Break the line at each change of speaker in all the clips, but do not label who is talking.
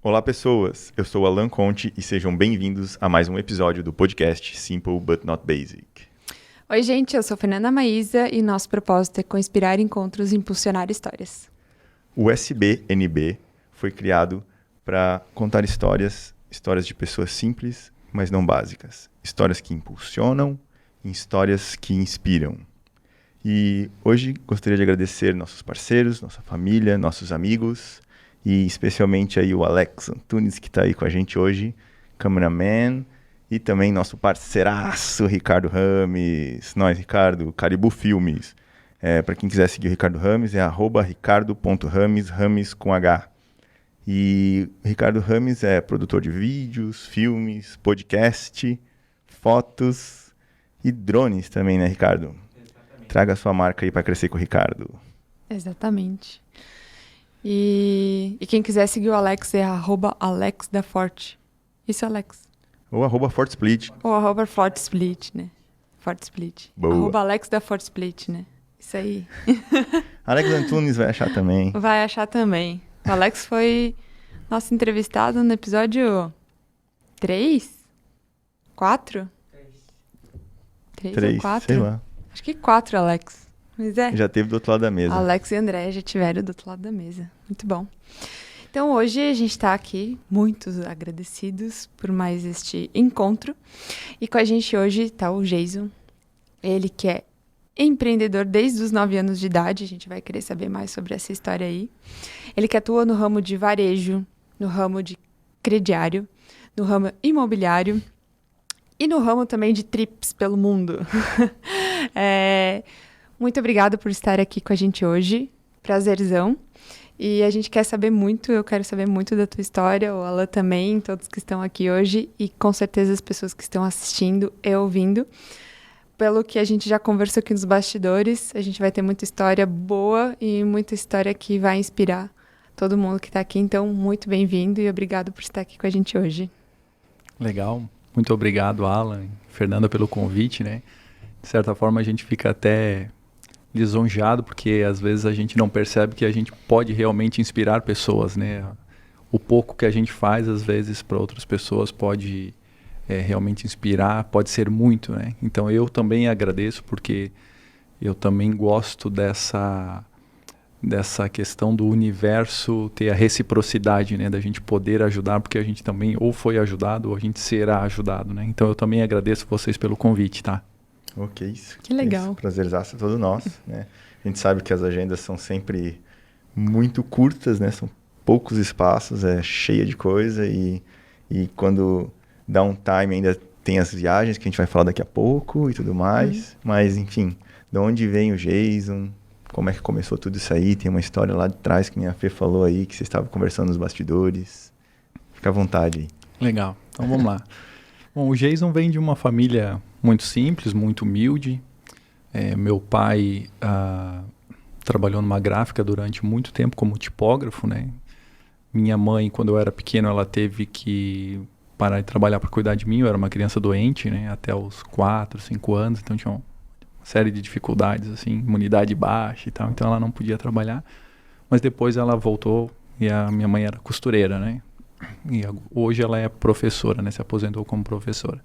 Olá, pessoas. Eu sou Alan Conte e sejam bem-vindos a mais um episódio do podcast Simple But Not Basic.
Oi, gente. Eu sou Fernanda Maísa e nosso propósito é conspirar encontros e impulsionar histórias.
O SBNB foi criado para contar histórias de pessoas simples, mas não básicas. Histórias que impulsionam, histórias que inspiram. E hoje gostaria de agradecer nossos parceiros, nossa família, nossos amigos e especialmente aí o Alex Antunes, que está aí com a gente hoje, cameraman, e também nosso parceiraço Ricardo Rames. Nós, Ricardo, Caribou Filmes. Para quem quiser seguir o Ricardo Rames, é @ricardo.rames, Rames com H. E o Ricardo Rames é produtor de vídeos, filmes, podcast, fotos e drones também, né, Ricardo? Exatamente. Traga a sua marca aí para crescer com o Ricardo.
Exatamente. E quem quiser seguir o Alex é @AlexDaForte. Isso, Alex.
Ou @ForteSplit.
Ou @ForteSplit, né? ForteSplit.
Boa.
@AlexDaForteSplit, né? Isso aí.
Alex Antunes vai achar também.
Vai achar também. O Alex foi nosso entrevistado no episódio 3? 4? 3 ou 4?
Sei lá.
Acho que 4, Alex. Mas
Já teve do outro lado da mesa.
Alex e André já tiveram do outro lado da mesa. Muito bom. Então, hoje a gente está aqui, muito agradecidos por mais este encontro. E com a gente hoje está o Jason. Ele que é empreendedor desde os 9 anos de idade. A gente vai querer saber mais sobre essa história aí. Ele que atua no ramo de varejo, no ramo de crediário, no ramo imobiliário e no ramo também de trips pelo mundo. Muito obrigada por estar aqui com a gente hoje. Prazerzão. E a gente quer saber muito, eu quero saber muito da tua história, o Alan também, todos que estão aqui hoje e com certeza as pessoas que estão assistindo e ouvindo. Pelo que a gente já conversou aqui nos bastidores, a gente vai ter muita história boa e muita história que vai inspirar todo mundo que está aqui. Então, muito bem-vindo e obrigado por estar aqui com a gente hoje.
Legal. Muito obrigado, Alan e Fernanda, pelo convite, né? De certa forma, a gente fica até lisonjeado, porque às vezes a gente não percebe que a gente pode realmente inspirar pessoas, né? O pouco que a gente faz, às vezes, para outras pessoas pode realmente inspirar, pode ser muito, né? Então eu também agradeço, porque eu também gosto dessa questão do universo ter a reciprocidade, né? Da gente poder ajudar, porque a gente também ou foi ajudado ou a gente será ajudado, né? Então eu também agradeço vocês pelo convite, tá?
Ok, isso.
Que legal.
Prazerzaço todo nosso, né? A gente sabe que as agendas são sempre muito curtas, né? São poucos espaços, é cheia de coisa e quando dá um time ainda tem as viagens que a gente vai falar daqui a pouco e tudo mais. Mas, enfim, de onde vem o Jason? Como é que começou tudo isso aí? Tem uma história lá de trás que a Fê falou aí, que vocês estavam conversando nos bastidores. Fica à vontade aí.
Legal, então vamos lá. Bom, o Jason vem de uma família muito simples, muito humilde. Meu pai trabalhou numa gráfica durante muito tempo como tipógrafo, né? Minha mãe, quando eu era pequeno, ela teve que parar de trabalhar para cuidar de mim. Eu era uma criança doente, né? Até os 4, 5 anos, então tinha uma série de dificuldades, assim, imunidade baixa e tal. Então ela não podia trabalhar. Mas depois ela voltou e a minha mãe era costureira, né? E hoje ela é professora, né? Se aposentou como professora.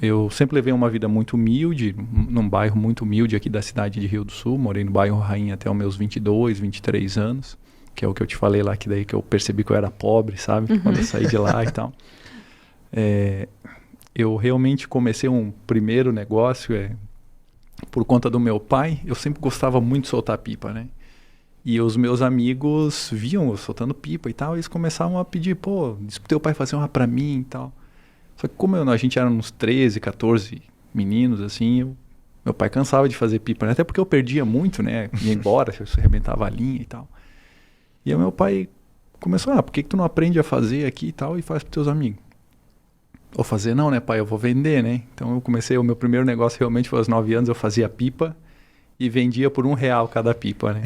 Eu sempre levei uma vida muito humilde, num bairro muito humilde aqui da cidade de Rio do Sul. Morei no bairro Rainha até os meus 22, 23 anos, que é o que eu te falei lá, que daí que eu percebi que eu era pobre, sabe? Quando eu saí de lá e tal. Eu realmente comecei um primeiro negócio por conta do meu pai. Eu sempre gostava muito de soltar pipa, né? E os meus amigos viam eu soltando pipa e tal, e eles começavam a pedir, pô, diz pro teu pai fazer uma pra mim e tal. Só que como a gente era uns 13, 14 meninos, assim, meu pai cansava de fazer pipa, né? Até porque eu perdia muito, né? Ia embora, se eu arrebentava a linha e tal. E aí meu pai começou, por que tu não aprende a fazer aqui e tal e faz pros teus amigos? Ou fazer não, né, pai? Eu vou vender, né? Então eu comecei, o meu primeiro negócio realmente foi aos 9 anos, eu fazia pipa e vendia por R$1 cada pipa, né?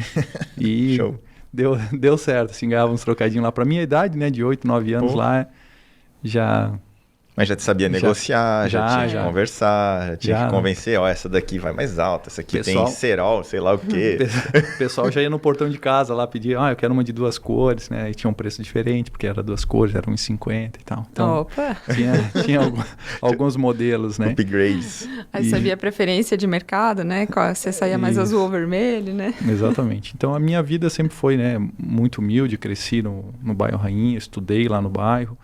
E
Show.
Deu certo, assim, ganhava uns trocadinhos lá. Pra minha idade, né, de 8, 9 anos lá, já
Mas já sabia negociar, já tinha que conversar, já tinha que convencer, essa daqui vai mais alta, essa aqui tem cerol, sei lá o quê.
O pessoal já ia no portão de casa lá pedir, eu quero uma de 2 cores, né? E tinha um preço diferente, porque era 2 cores, era 1,50 e tal. Então,
opa!
Tinha alguns modelos, né?
Upgrades.
Aí sabia a preferência de mercado, né? Você saía mais azul ou vermelho, né?
Exatamente. Então, a minha vida sempre foi, né, muito humilde, cresci no bairro Rainha, estudei lá no bairro.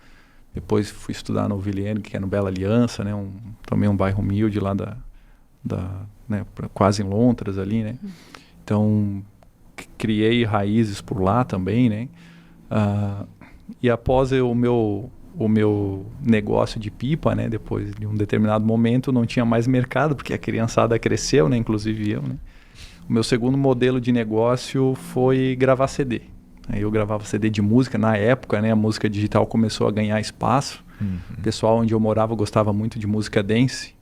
Depois fui estudar no Vilhena, que é no Bela Aliança, né? Também um bairro humilde lá né? Quase em Lontras ali, né? Então, criei raízes por lá também, né? E após o meu negócio de pipa, né? Depois de um determinado momento, não tinha mais mercado, porque a criançada cresceu, né? Inclusive eu, né? O meu segundo modelo de negócio foi gravar CD. Aí eu gravava CD de música. Na época, né, a música digital começou a ganhar espaço. O pessoal onde eu morava gostava muito de música dance.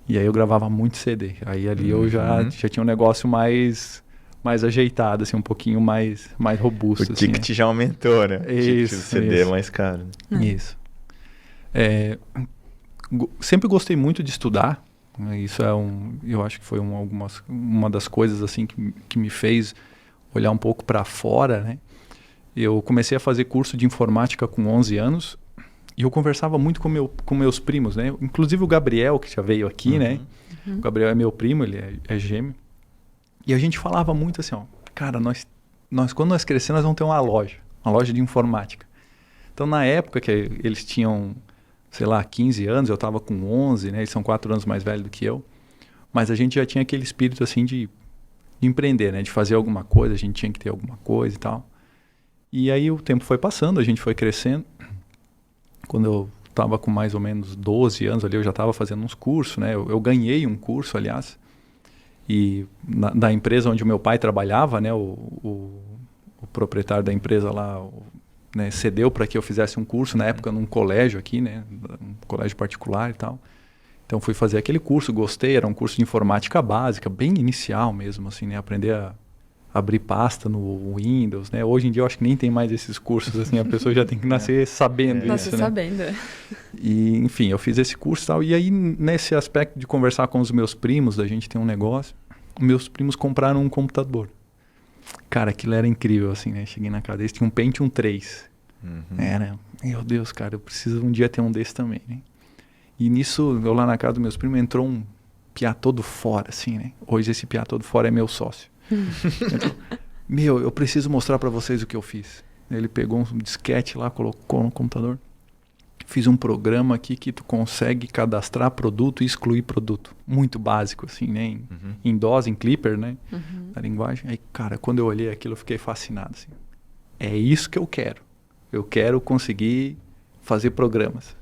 E aí eu gravava muito CD. Aí ali eu já tinha um negócio mais ajeitado, assim, um pouquinho mais robusto.
O ticket assim, já aumentou, né?
Isso.
O CD é mais caro.
Isso. Sempre gostei muito de estudar. Isso eu acho que foi uma das coisas assim que me fez olhar um pouco para fora, né? Eu comecei a fazer curso de informática com 11 anos e eu conversava muito com meus primos, né? Inclusive o Gabriel, que já veio aqui, né? O Gabriel é meu primo, ele é gêmeo. E a gente falava muito assim, cara, nós quando nós crescermos, nós vamos ter uma loja de informática. Então, na época que eles tinham, sei lá, 15 anos, eu estava com 11, né? Eles são 4 anos mais velhos do que eu. Mas a gente já tinha aquele espírito, assim, de empreender, né? De fazer alguma coisa, a gente tinha que ter alguma coisa e tal. E aí o tempo foi passando, a gente foi crescendo. Quando eu estava com mais ou menos 12 anos ali, eu já estava fazendo uns cursos, né? Eu ganhei um curso, aliás. E da empresa onde o meu pai trabalhava, né? O proprietário da empresa lá, né? Cedeu para que eu fizesse um curso, na época, num colégio aqui, né? Um colégio particular e tal. Então fui fazer aquele curso, gostei, era um curso de informática básica, bem inicial mesmo, assim, né? Aprender a abrir pasta no Windows, né? Hoje em dia eu acho que nem tem mais esses cursos, assim, a pessoa já tem que nascer sabendo isso,
nascer sabendo.
E, enfim, eu fiz esse curso e tal, e aí nesse aspecto de conversar com os meus primos, da gente ter um negócio, meus primos compraram um computador. Cara, aquilo era incrível, assim, né? Cheguei na casa deles, tinha um Pentium 3. Era, meu Deus, cara, eu preciso um dia ter um desse também, né? E nisso, eu lá na casa dos meus primos, entrou um piá todo fora, assim, né? Hoje esse piá todo fora é meu sócio. Então, eu preciso mostrar para vocês o que eu fiz. Ele pegou um disquete lá, colocou no computador. Fiz um programa aqui que tu consegue cadastrar produto e excluir produto. Muito básico, assim, né? Em DOS, em Clipper, né? Na linguagem. Aí, cara, quando eu olhei aquilo, eu fiquei fascinado, assim. É isso que eu quero. Eu quero conseguir fazer programas.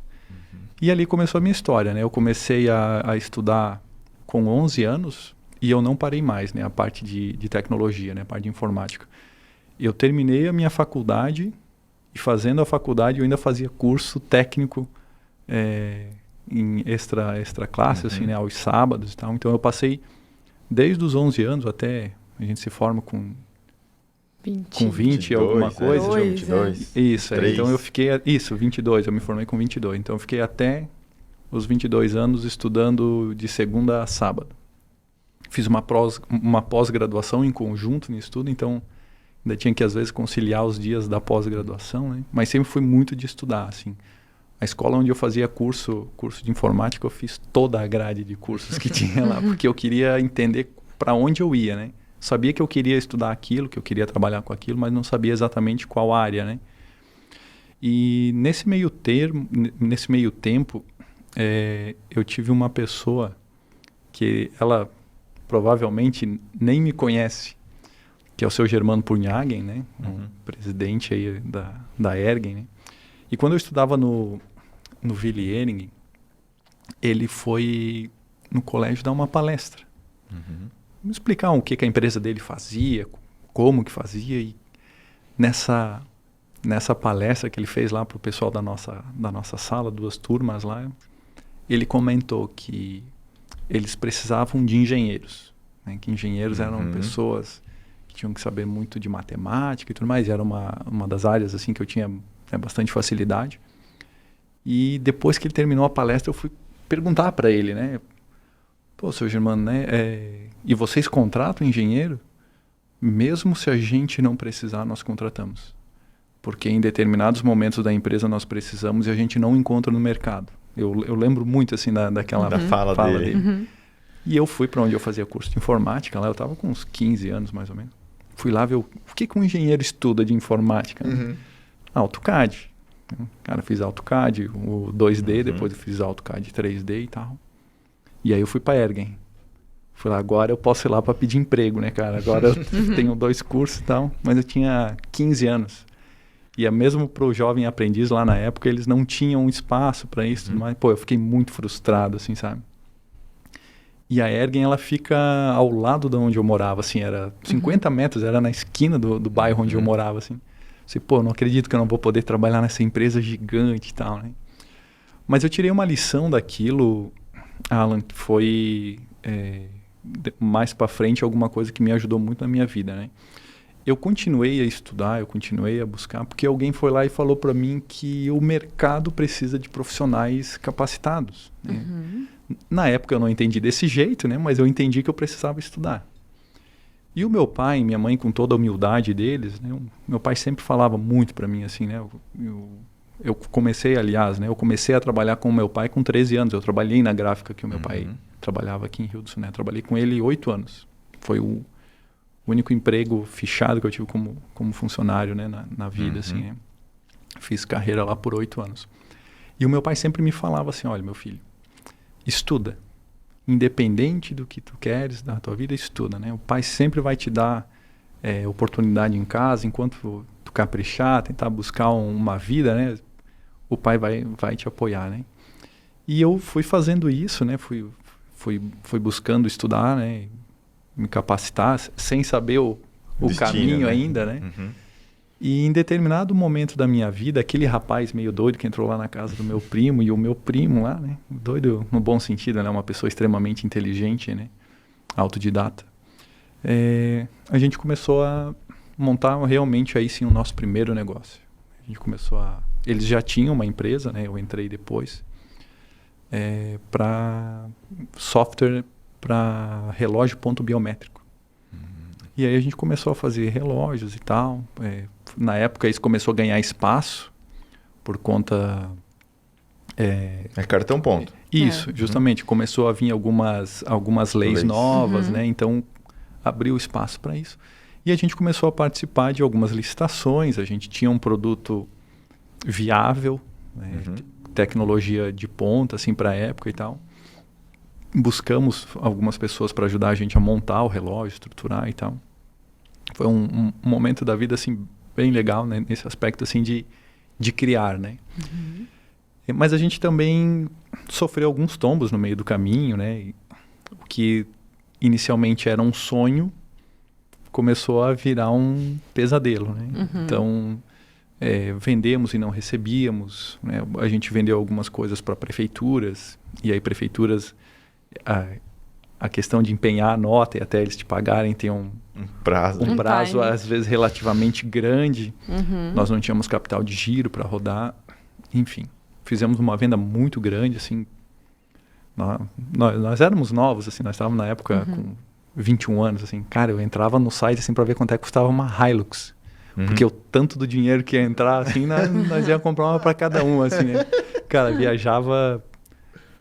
E ali começou a minha história, né? Eu comecei a estudar com 11 anos e eu não parei mais, né? A parte de tecnologia, né? A parte de informática. Eu terminei a minha faculdade e fazendo a faculdade eu ainda fazia curso técnico em extra classe, assim, né? Aos sábados e tal. Então eu passei desde os 11 anos até a gente se forma com 20 alguma coisa.
22.
Isso, então eu fiquei... Isso, 22, eu me formei com 22. Então eu fiquei até os 22 anos estudando de segunda a sábado. Fiz uma pós-graduação em conjunto no estudo, então ainda tinha que às vezes conciliar os dias da pós-graduação, né? Mas sempre fui muito de estudar, assim. A escola onde eu fazia curso de informática, eu fiz toda a grade de cursos que tinha lá, porque eu queria entender para onde eu ia, né? Sabia que eu queria estudar aquilo, que eu queria trabalhar com aquilo, mas não sabia exatamente qual área, né? E nesse meio tempo, eu tive uma pessoa que ela provavelmente nem me conhece, que é o seu Germano Purnhagen, né? Um presidente aí da Ergen, né? E quando eu estudava no Vilhena, ele foi no colégio dar uma palestra. Me explicar o que a empresa dele fazia, como que fazia. E nessa palestra que ele fez lá para o pessoal da nossa sala, 2 turmas lá, ele comentou que eles precisavam de engenheiros, né? Que engenheiros eram pessoas que tinham que saber muito de matemática e tudo mais. E era uma das áreas assim que eu tinha bastante facilidade. E depois que ele terminou a palestra, eu fui perguntar para ele, né? Pô, seu Germano, né? E vocês contratam engenheiro? Mesmo se a gente não precisar, nós contratamos. Porque em determinados momentos da empresa nós precisamos e a gente não encontra no mercado. Eu lembro muito assim daquela
fala dele.
Uhum.
E eu fui para onde eu fazia curso de informática, lá eu estava com uns 15 anos mais ou menos. Fui lá ver o que um engenheiro estuda de informática. Né? AutoCAD. Cara, fiz AutoCAD, o 2D, depois eu fiz AutoCAD 3D e tal. E aí eu fui para Ergen. Fui lá, agora eu posso ir lá para pedir emprego, né, cara? Agora eu tenho 2 cursos e tal, mas eu tinha 15 anos. E mesmo para o jovem aprendiz lá na época, eles não tinham espaço para isso. Mas, pô, eu fiquei muito frustrado, assim, sabe? E a Ergen, ela fica ao lado de onde eu morava, assim, era 50 metros, era na esquina do bairro onde eu morava, assim. Assim, pô, não acredito que eu não vou poder trabalhar nessa empresa gigante e tal, né? Mas eu tirei uma lição daquilo, Alan, que foi mais para frente alguma coisa que me ajudou muito na minha vida, né? Eu continuei a estudar, eu continuei a buscar, porque alguém foi lá e falou para mim que o mercado precisa de profissionais capacitados. Né? Na época eu não entendi desse jeito, né? Mas eu entendi que eu precisava estudar. E o meu pai e minha mãe, com toda a humildade deles, né? Meu pai sempre falava muito para mim assim, né? Eu comecei, aliás, né? Eu comecei a trabalhar com o meu pai com 13 anos. Eu trabalhei na gráfica que o meu pai trabalhava aqui em Rio do Sul, né? Trabalhei com ele 8 anos. Foi o único emprego fichado que eu tive como funcionário, né? Na vida, assim, né? Fiz carreira lá por 8 anos. E o meu pai sempre me falava assim, olha, meu filho, estuda. Independente do que tu queres da tua vida, estuda, né? O pai sempre vai te dar oportunidade em casa, enquanto tu caprichar, tentar buscar uma vida, né? O pai vai te apoiar, né? E eu fui fazendo isso, né? Fui buscando estudar, né? Me capacitar, sem saber o destino, caminho, né? Ainda, né? E em determinado momento da minha vida, aquele rapaz meio doido que entrou lá na casa do meu primo, e o meu primo lá, né? Doido no bom sentido, né? Uma pessoa extremamente inteligente, né? Autodidata. A gente começou a montar realmente aí sim o nosso primeiro negócio. A gente começou Eles já tinham uma empresa, né? Eu entrei depois. Para software para relógio ponto biométrico. E aí a gente começou a fazer relógios e tal. Na época isso começou a ganhar espaço por conta...
cartão ponto.
Isso, justamente. Começou a vir algumas leis novas, né? Então abriu espaço para isso. E a gente começou a participar de algumas licitações. A gente tinha um produto viável, né? Tecnologia de ponta, assim, para a época e tal. Buscamos algumas pessoas para ajudar a gente a montar o relógio, estruturar e tal. Foi um momento da vida, assim, bem legal, né? Nesse aspecto, assim, de criar, né? Mas a gente também sofreu alguns tombos no meio do caminho, né? O que inicialmente era um sonho começou a virar um pesadelo, né? Então, vendemos e não recebíamos, né? A gente vendeu algumas coisas para prefeituras, e aí prefeituras... A questão de empenhar a nota e até eles te pagarem tem um prazo às vezes relativamente grande. Nós não tínhamos capital de giro para rodar. Enfim, fizemos uma venda muito grande, assim. Nós éramos novos, assim, nós estávamos na época com 21 anos, assim. Cara, eu entrava no site assim para ver quanto é que custava uma Hilux. Porque o tanto do dinheiro que ia entrar, assim, nós ia comprar uma para cada um, assim, né? Cara, viajava,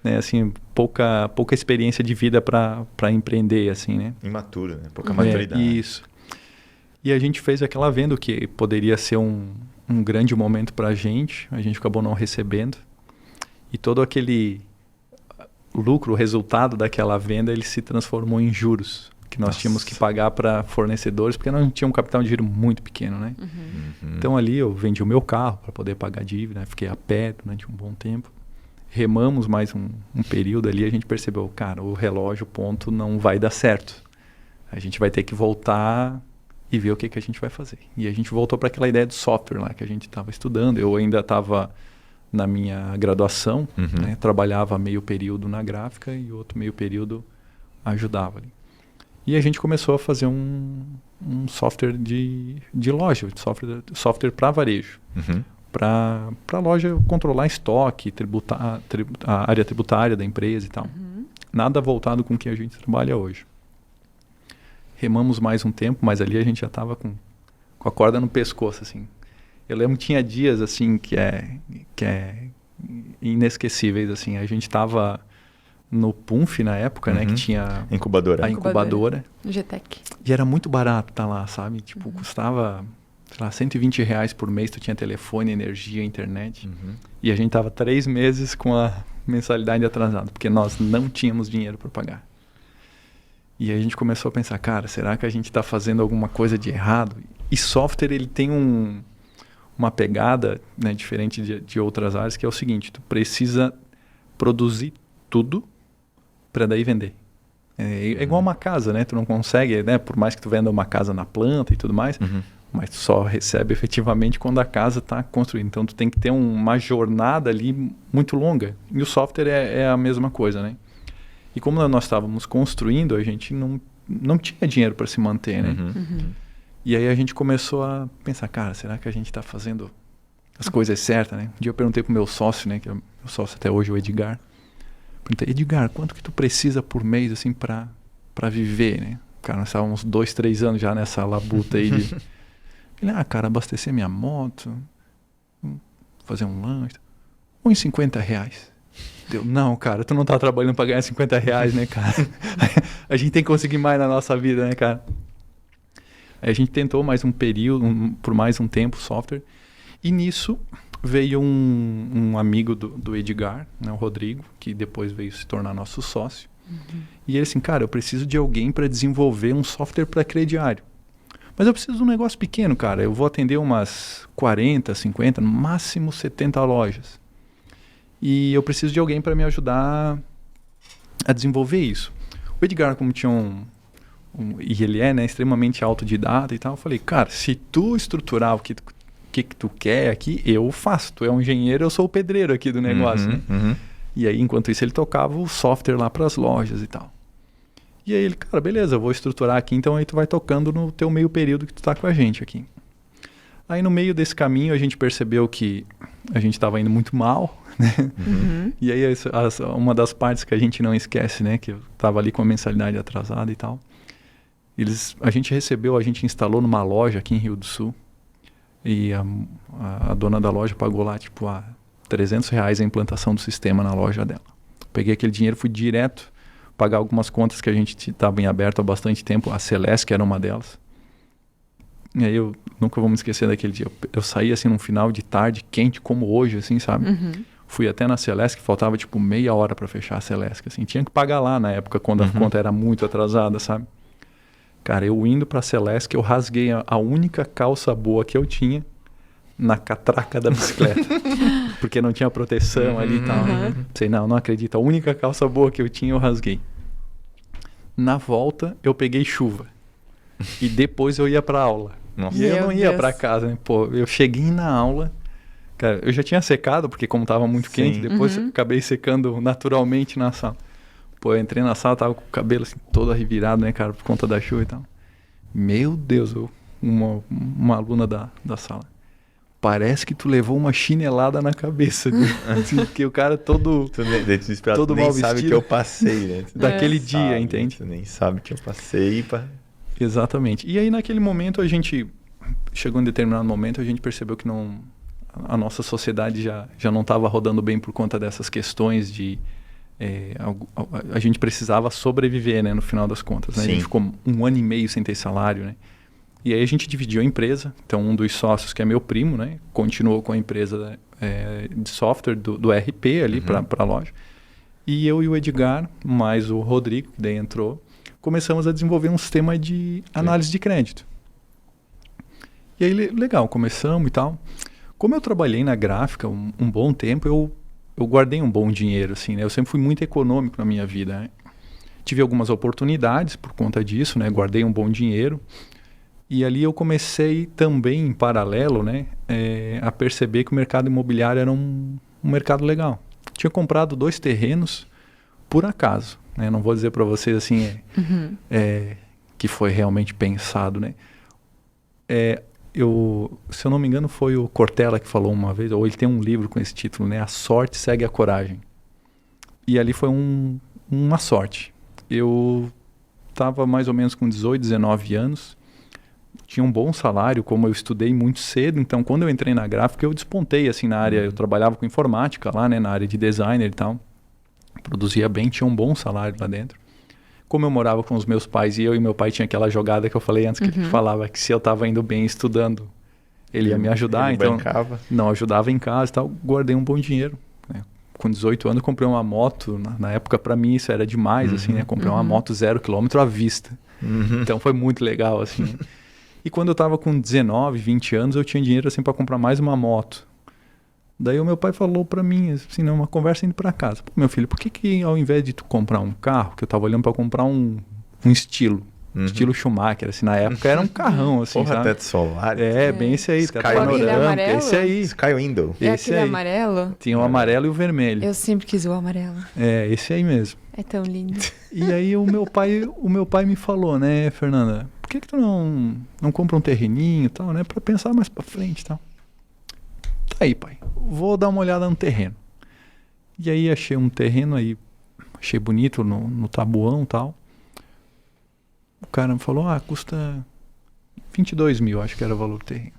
né, assim, pouca experiência de vida para empreender, assim, né?
Imaturo, né? Pouca maturidade.
Isso. E a gente fez aquela venda que poderia ser um grande momento para a gente acabou não recebendo. E todo aquele lucro, o resultado daquela venda, ele se transformou em juros, que nós tínhamos que pagar para fornecedores, porque nós não tínhamos um capital de giro muito pequeno, né? Então ali eu vendi o meu carro para poder pagar a dívida, né? Fiquei a pé durante um bom tempo. Remamos mais um período ali, a gente percebeu, cara, o relógio ponto não vai dar certo. A gente vai ter que voltar e ver o que a gente vai fazer. E a gente voltou para aquela ideia de software lá que a gente estava estudando. Eu ainda estava na minha graduação, né? Trabalhava meio período na gráfica e outro meio período ajudava ali. E a gente começou a fazer um software de loja, software para varejo. para a loja controlar estoque, a área tributária da empresa e tal. Nada voltado com o que a gente trabalha hoje. Remamos mais um tempo, mas ali a gente já estava com a corda no pescoço, assim. Eu lembro que tinha dias, assim, que é inesquecíveis, assim. A gente estava no Punf na época, né? Que tinha
Incubadora.
a incubadora.
GTEC.
E era muito barato estar lá, sabe? Tipo, custava, sei lá, R$120 por mês. Tu tinha telefone, energia, internet. E a gente tava 3 meses com a mensalidade atrasada, porque nós não tínhamos dinheiro para pagar. E aí a gente começou a pensar, cara, será que a gente está fazendo alguma coisa de errado? E software, ele tem uma pegada, né, diferente de outras áreas, que é o seguinte: tu precisa produzir tudo para daí vender. É igual uma casa, né? Tu não consegue, né? Por mais que tu venda uma casa na planta e tudo mais, mas tu só recebe efetivamente quando a casa está construída. Então tu tem que ter uma jornada ali muito longa. E o software é a mesma coisa, né? E como nós estávamos construindo, a gente não tinha dinheiro para se manter, né? E aí a gente começou a pensar, cara, será que a gente está fazendo as coisas certas, né? Um dia eu perguntei pro meu sócio, né? Que é o meu sócio até hoje, o Edgar. Perguntei, Edgar, quanto que tu precisa por mês, assim, para viver, né? Cara, nós estávamos 2, 3 anos já nessa labuta aí de... Ele, cara, abastecer minha moto, fazer um lanche, uns R$50. Deu, não, cara, tu não tá trabalhando para ganhar R$50, né, cara? A gente tem que conseguir mais na nossa vida, né, cara? Aí a gente tentou mais um período, por mais um tempo, software. E nisso veio um amigo do Edgar, né, o Rodrigo, que depois veio se tornar nosso sócio. E ele assim, cara, eu preciso de alguém para desenvolver um software para crediário. Mas eu preciso de um negócio pequeno, cara. Eu vou atender umas 40, 50, no máximo 70 lojas. E eu preciso de alguém para me ajudar a desenvolver isso. O Edgar, como tinha e ele é, né, extremamente autodidata e tal, eu falei, cara, se tu estruturar o que tu quer aqui, eu faço. Tu é um engenheiro, eu sou o pedreiro aqui do negócio, né? E aí, enquanto isso, ele tocava o software lá para as lojas e tal. E aí ele, cara, beleza, eu vou estruturar aqui, então aí tu vai tocando no teu meio período que tu tá com a gente aqui. Aí no meio desse caminho a gente percebeu que a gente estava indo muito mal, né? E aí uma das partes que a gente não esquece, né, que eu tava ali com a mensalidade atrasada e tal. A gente instalou numa loja aqui em Rio do Sul. E a dona da loja pagou lá, tipo, R$300 a implantação do sistema na loja dela. Peguei aquele dinheiro, fui direto pagar algumas contas que a gente estava em aberto há bastante tempo. A Celeste, que era uma delas. E aí eu nunca vou me esquecer daquele dia. Eu saí, assim, num final de tarde, quente como hoje, assim, sabe? Fui até na Celeste, que faltava, tipo, meia hora para fechar a Celeste, assim. Tinha que pagar lá na época, quando a conta era muito atrasada, sabe? Cara, eu indo pra Celeste, eu rasguei a única calça boa que eu tinha na catraca da bicicleta. Porque não tinha proteção ali e tal. Sei, não acredito. A única calça boa que eu tinha, eu rasguei. Na volta, eu peguei chuva. E depois eu ia pra aula.
Nossa.
E eu não ia pra casa, né? Pô, eu cheguei na aula... Cara, eu já tinha secado, porque como tava muito quente, depois eu acabei secando naturalmente na sala. Pô, eu entrei na sala, tava com o cabelo assim, todo revirado, né, cara, por conta da chuva e tal. Meu Deus, uma aluna da sala. Parece que tu levou uma chinelada na cabeça. Assim, porque o cara todo
todo
mal
nem sabe
vestido.
que eu passei, né?
Daquele dia, entende?
Tu nem sabe que eu passei.
Exatamente. E aí, naquele momento, chegou em determinado momento, a gente percebeu que a nossa sociedade já não estava rodando bem por conta dessas questões de... a gente precisava sobreviver, né, no final das contas, né? A gente ficou 1 ano e meio sem ter salário, né? E aí a gente dividiu a empresa. Então um dos sócios, que é meu primo, né, continuou com a empresa de software do RP ali para a loja. E eu e o Edgar, mais o Rodrigo, que daí entrou, começamos a desenvolver um sistema de análise de crédito. E aí, legal, começamos e tal. Como eu trabalhei na gráfica um bom tempo, eu guardei um bom dinheiro, assim, né? Eu sempre fui muito econômico na minha vida, né? Tive algumas oportunidades por conta disso, né? Guardei um bom dinheiro. E ali eu comecei também, em paralelo, né? A perceber que o mercado imobiliário era um mercado legal. Tinha comprado 2 terrenos por acaso, né? Não vou dizer para vocês, assim, que foi realmente pensado, né? se eu não me engano, foi o Cortella que falou uma vez, ou ele tem um livro com esse título, né? A sorte segue a coragem. E ali foi uma sorte. Eu estava mais ou menos com 18, 19 anos, tinha um bom salário, como eu estudei muito cedo, então quando eu entrei na gráfica eu despontei assim na área, eu trabalhava com informática lá, né, na área de designer e tal, produzia bem, tinha um bom salário lá dentro. Como eu morava com os meus pais e eu e meu pai tinha aquela jogada que eu falei antes, que ele falava que se eu estava indo bem estudando, ele ia me ajudar,
ele
então
bancava.
não, ajudava em casa e tal, guardei um bom dinheiro, né? Com 18 anos eu comprei uma moto, na época para mim isso era demais, assim, né? Comprei uma moto 0 km à vista. Então foi muito legal, assim. Né? E quando eu tava com 19, 20 anos, eu tinha dinheiro assim para comprar mais uma moto. Daí o meu pai falou para mim, assim, uma conversa indo para casa. Pô, meu filho, por que ao invés de tu comprar um carro, que eu tava olhando para comprar um estilo Schumacher, assim, na época era um carrão, assim,
Porra,
sabe?
teto solar.
Bem esse aí, teto
Sky
panorâmico,
amarelo?
esse aí.
Sky Window.
É
Esse
aquele
aí.
amarelo?
Tinha o amarelo e o vermelho.
Eu sempre quis o amarelo.
Esse aí mesmo.
É tão lindo.
E aí o meu pai me falou, né, Fernanda, por que tu não compra um terreninho e tal, né, pra pensar mais pra frente e tal. Tá aí, pai, vou dar uma olhada no terreno. E aí achei um terreno aí, achei bonito no Tabuão e tal. O cara me falou, custa 22 mil, acho que era o valor do terreno.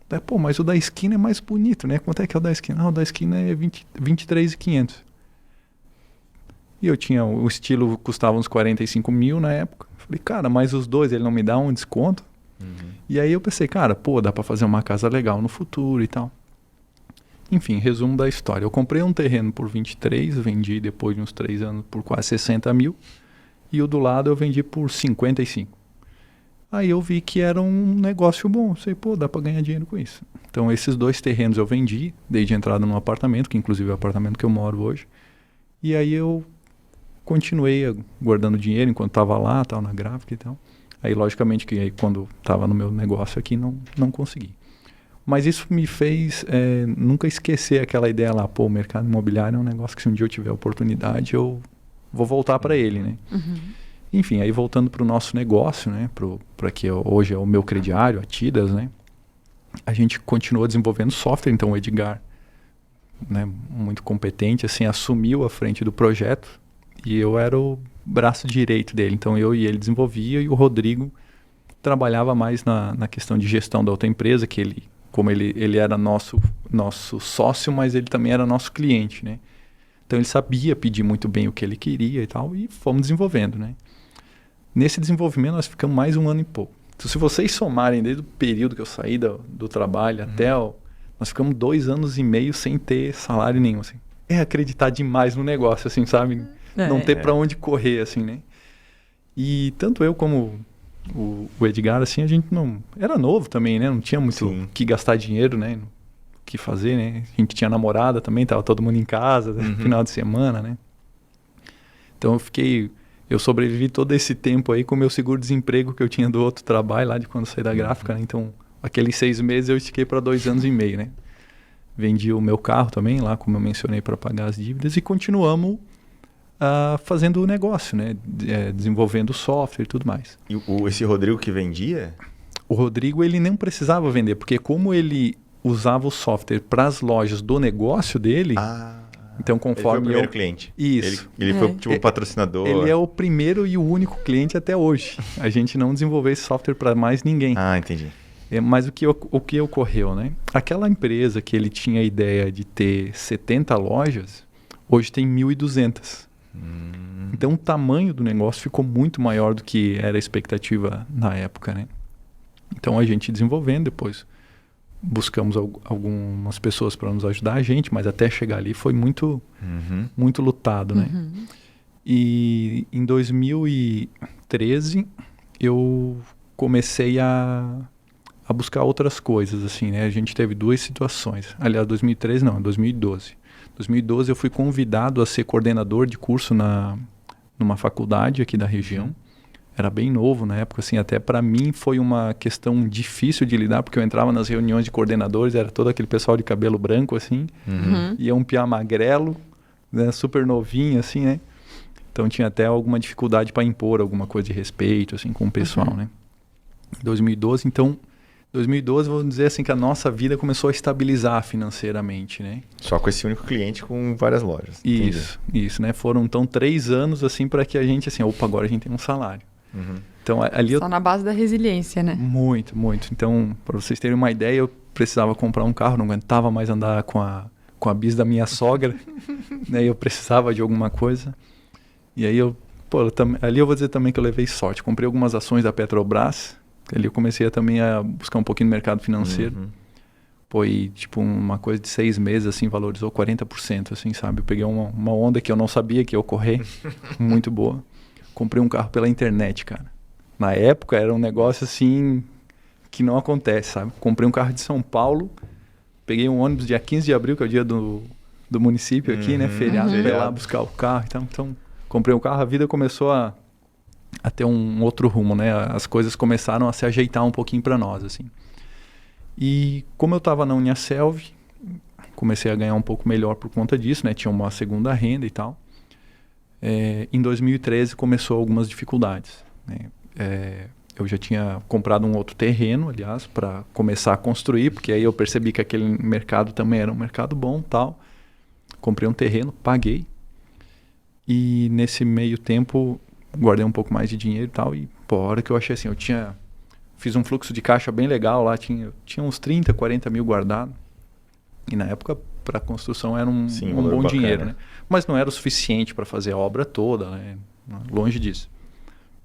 Daí, pô, mas o da esquina é mais bonito, né? Quanto é que é o da esquina? O da esquina é 23.500. E eu tinha, o estilo custava uns 45 mil na época. Falei, cara, mas os dois, ele não me dá um desconto? E aí eu pensei, cara, pô, dá pra fazer uma casa legal no futuro e tal. Enfim, resumo da história. Eu comprei um terreno por 23, vendi depois de uns 3 anos por quase 60 mil. E o do lado eu vendi por 55. Aí eu vi que era um negócio bom. Sei, pô, dá pra ganhar dinheiro com isso. Então esses 2 terrenos eu vendi, dei de entrada num apartamento, que inclusive é o apartamento que eu moro hoje. E aí eu continuei guardando dinheiro enquanto estava lá, tal, na gráfica e tal. Aí logicamente que aí, quando estava no meu negócio aqui não consegui. Mas isso me fez nunca esquecer aquela ideia lá, pô, o mercado imobiliário é um negócio que se um dia eu tiver oportunidade eu vou voltar para ele, né? Enfim, aí voltando para o nosso negócio, né, para que hoje é o meu crediário, a Tidas, né, a gente continuou desenvolvendo software, então o Edgar, né, muito competente, assim, assumiu a frente do projeto e eu era o braço direito dele, então eu e ele desenvolvia e o Rodrigo trabalhava mais na questão de gestão da outra empresa, que ele era nosso sócio, mas ele também era nosso cliente, né, então ele sabia pedir muito bem o que ele queria e tal, e fomos desenvolvendo, né. Nesse desenvolvimento nós ficamos mais 1 ano e pouco. Então se vocês somarem desde o período que eu saí do trabalho até nós ficamos 2 anos e meio sem ter salário nenhum, assim. É acreditar demais no negócio, assim, sabe? Não ter pra onde correr, assim, né? E tanto eu como o Edgar, assim, a gente não... Era novo também, né? Não tinha muito o que gastar dinheiro, né? O que fazer, né? A gente tinha namorada também, tava todo mundo em casa, final de semana, né? Então eu sobrevivi todo esse tempo aí com o meu seguro-desemprego que eu tinha do outro trabalho lá de quando eu saí da gráfica, né? Então, aqueles 6 meses eu estiquei para 2 anos e meio, né? Vendi o meu carro também lá, como eu mencionei, para pagar as dívidas e continuamos fazendo o negócio, né? Desenvolvendo software e tudo mais.
E esse Rodrigo que vendia?
O Rodrigo, ele não precisava vender, porque como ele usava o software para as lojas do negócio dele... Então, conforme
ele foi o primeiro cliente.
Isso.
Ele foi tipo patrocinador.
Ele é o primeiro e o único cliente até hoje. A gente não desenvolveu esse software para mais ninguém.
Entendi.
Mas o que ocorreu, né? Aquela empresa que ele tinha a ideia de ter 70 lojas, hoje tem 1.200. Então, o tamanho do negócio ficou muito maior do que era a expectativa na época, né? Então, a gente desenvolvendo depois... Buscamos algumas pessoas para nos ajudar a gente, mas até chegar ali foi muito lutado, né? E em 2013 eu comecei a buscar outras coisas, assim, né? A gente teve 2 situações. Aliás, 2013 não, 2012. 2012 eu fui convidado a ser coordenador de curso numa faculdade aqui da região. Era bem novo na época, assim, até para mim foi uma questão difícil de lidar, porque eu entrava nas reuniões de coordenadores, era todo aquele pessoal de cabelo branco, assim, e um piá magrelo, né, super novinho, assim, né? Então tinha até alguma dificuldade para impor alguma coisa de respeito, assim, com o pessoal, né? Em 2012, então, 2012, vamos dizer assim, que a nossa vida começou a estabilizar financeiramente, né?
Só com esse único cliente com várias lojas.
Isso, né? Foram então 3 anos, assim, para que a gente, assim, opa, agora a gente tem um salário.
Uhum.
Então, ali
Só na base da resiliência, né?
Muito. Então, para vocês terem uma ideia, eu precisava comprar um carro, não aguentava mais andar com a bis da minha sogra, né? Eu precisava de alguma coisa. E aí ali eu vou dizer também que eu levei sorte. Comprei algumas ações da Petrobras, ali eu comecei também a buscar um pouquinho no mercado financeiro.
Uhum.
Foi tipo uma coisa de 6 meses, assim, valorizou 40%, assim, sabe? Eu peguei uma onda que eu não sabia que ia ocorrer, muito boa. Comprei um carro pela internet, cara. Na época era um negócio assim que não acontece, sabe? Comprei um carro de São Paulo, peguei um ônibus dia 15 de abril, que é o dia do município aqui, né? Feriado, fui lá buscar o carro. Então, comprei um carro, a vida começou a ter um outro rumo, né? As coisas começaram a se ajeitar um pouquinho para nós, assim. E como eu estava na Uniaselv, comecei a ganhar um pouco melhor por conta disso, né? Tinha uma segunda renda e tal. Em 2013 começou algumas dificuldades, né? Eu já tinha comprado um outro terreno, aliás, para começar a construir, porque aí eu percebi que aquele mercado também era um mercado bom, tal. Comprei um terreno, paguei. E nesse meio tempo guardei um pouco mais de dinheiro e tal. E a hora que eu achei assim, fiz um fluxo de caixa bem legal lá, tinha uns 30, 40 mil guardado. E na época, para construção era um bom
bacana.
dinheiro, né? Mas não era o suficiente para fazer a obra toda, né? Longe disso.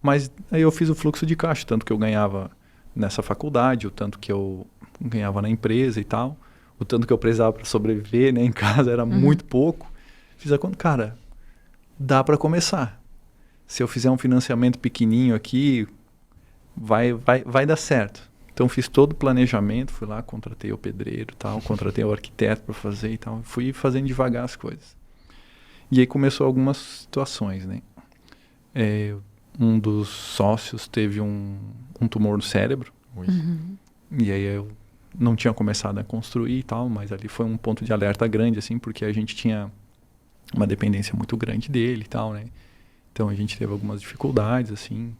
Mas aí eu fiz o fluxo de caixa, tanto que eu ganhava nessa faculdade, o tanto que eu ganhava na empresa e tal, o tanto que eu precisava para sobreviver, né? Em casa era muito pouco. Fiz a conta, cara, dá para começar. Se eu fizer um financiamento pequenininho aqui, vai dar certo. Então fiz todo o planejamento, fui lá, contratei o pedreiro, tal, contratei o arquiteto para fazer e tal, fui fazendo devagar as coisas. E aí começou algumas situações, né? Um dos sócios teve um tumor no cérebro. E aí eu não tinha começado a construir e tal, mas ali foi um ponto de alerta grande, assim, porque a gente tinha uma dependência muito grande dele e tal, né? Então a gente teve algumas dificuldades, assim.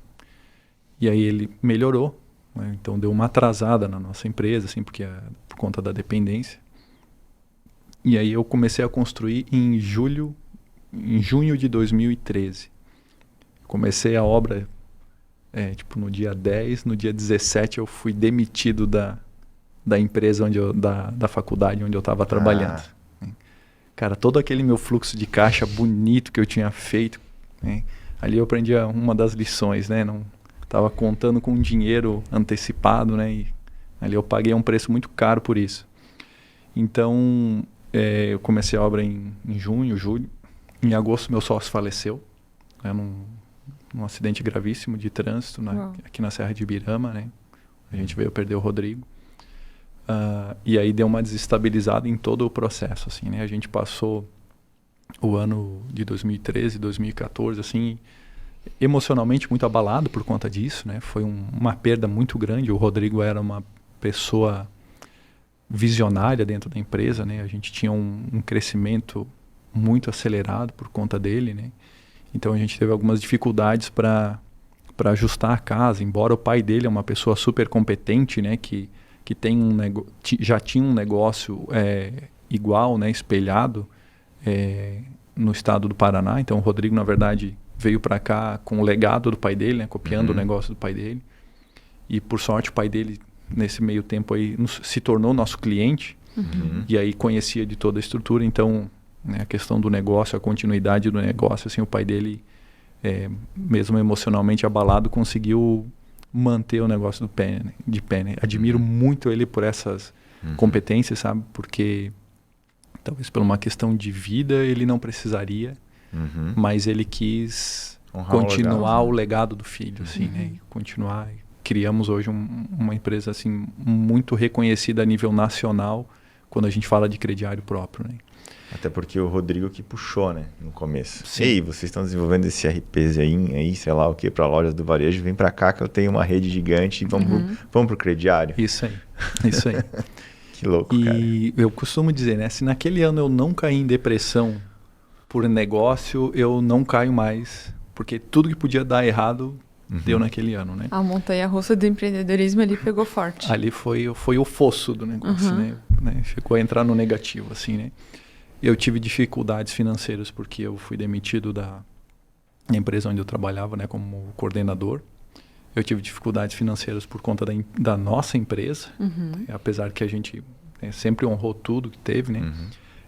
E aí ele melhorou, né? Então deu uma atrasada na nossa empresa, assim, porque por conta da dependência. E aí eu comecei a construir em junho de 2013. Comecei a obra no dia 10, no dia 17 eu fui demitido da empresa da faculdade onde eu estava trabalhando. Cara, todo aquele meu fluxo de caixa bonito que eu tinha feito, né? Ali eu aprendi uma das lições, né? Não estava contando com dinheiro antecipado, né? E ali eu paguei um preço muito caro por isso. Então, eu comecei a obra em junho, julho. Em agosto meu sócio faleceu, né? Num acidente gravíssimo de trânsito aqui na Serra de Ibirama, né? A gente veio perder o Rodrigo. E aí deu uma desestabilizada em todo o processo, assim, né? A gente passou o ano de 2013, 2014, assim, emocionalmente muito abalado por conta disso, né? Foi uma perda muito grande. O Rodrigo era uma pessoa visionária dentro da empresa, né? A gente tinha um crescimento muito acelerado por conta dele, né? Então a gente teve algumas dificuldades para ajustar a casa, embora o pai dele é uma pessoa super competente, né? Que tem já tinha um negócio igual, né? Espelhado no estado do Paraná. Então o Rodrigo, na verdade, veio para cá com o legado do pai dele, né? Copiando o negócio do pai dele. E por sorte o pai dele, nesse meio tempo aí, se tornou nosso cliente. E aí conhecia de toda a estrutura. Então, né, a questão do negócio, a continuidade do negócio, assim, o pai dele, mesmo emocionalmente abalado, conseguiu manter o negócio de pé, né? Admiro muito ele por essas competências, sabe? Porque talvez por uma questão de vida ele não precisaria, mas ele quis continuar o legado do filho, assim, né? E continuar. Criamos hoje uma empresa assim muito reconhecida a nível nacional quando a gente fala de crediário próprio, né?
Até porque o Rodrigo que puxou, né, no começo.
Sim.
Ei, vocês estão desenvolvendo esse RPzinho aí, sei lá o que, para lojas do varejo, vem para cá que eu tenho uma rede gigante e vamos pro crediário.
Isso aí.
Que louco, cara.
E eu costumo dizer, né, se naquele ano eu não caí em depressão por negócio, eu não caio mais, porque tudo que podia dar errado deu naquele ano, né?
A montanha-russa do empreendedorismo ali pegou forte.
Ali foi o fosso do negócio, né? Chegou a entrar no negativo, assim, né? Eu tive dificuldades financeiras porque eu fui demitido da empresa onde eu trabalhava, né, como coordenador. Eu tive dificuldades financeiras por conta da nossa empresa, apesar que a gente sempre honrou tudo que teve, né?